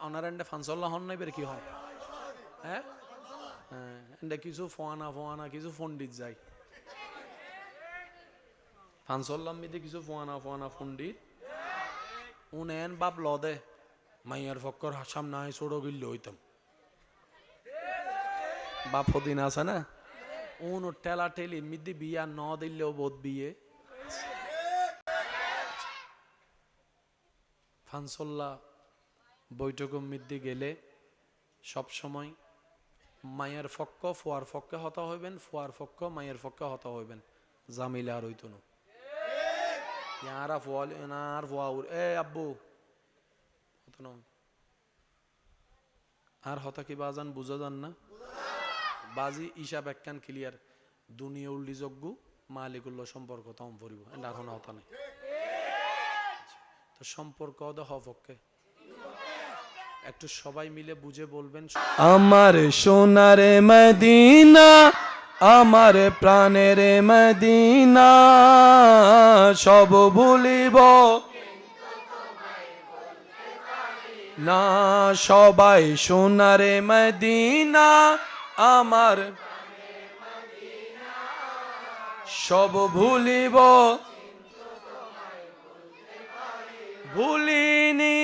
অনারেন্ডে ফানসল্লাহ হন নাই বের কি হন? হ্যাঁ হ্যাঁ, কিছু ফোয়ানা ফোয়ানা কিছু পন্ডিত যায় ফানসল্লাম মিদি, কিছু ফোয়ানা ফোয়ানা পন্ডিত উনেন বাপ লদে মাইয়ার ফক্কর সামনে আয় ছোড়ো গিল্লে হইতাম। বাপ হদিন আছে না, উন টেলা টেলি মিদি বিয়া ন দিলেও বোধ বিয়ে। ফানসল্লা বৈঠক মিদ্দি গেলে সব সময় মায়ের ফক্ক ফোয়ার ফক্কে হতা হইবেন, ফোয়ার ফক্ক মায়ের ফক্কে হতা হইবেন। জামিলা আর হইতো না। ইয়ারা ফোয়াল আর ফোয়াউর এ আব্বু হতো না। আর হতা কি বাজান বুঝা যান না? বাজি ইসাব একখান ক্লিয়ার। দুনিয়া উল্লি যজ্ঞ মালিকুল্লাহ সম্পর্ক তম পড়িব, এখন হতা নেই। তো সম্পর্ক হপক্ষে একটু সবাই মিলে বুঝে বলবেন। আমার সোনার মদিনা, আমার প্রাণের মদিনা, সব ভুলিব না। সবাই সোনার মদিনা, আমার সব ভুলিব, ভুলিনি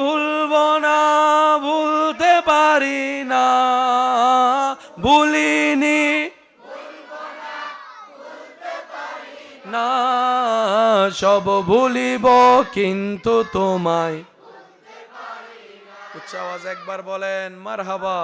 ভুলব না, ভুলতে পারি না, ভুলিনি না, সব ভুলিব কিন্তু তোমায়। উচ্চ আওয়াজ একবার বলেন মারহাবা।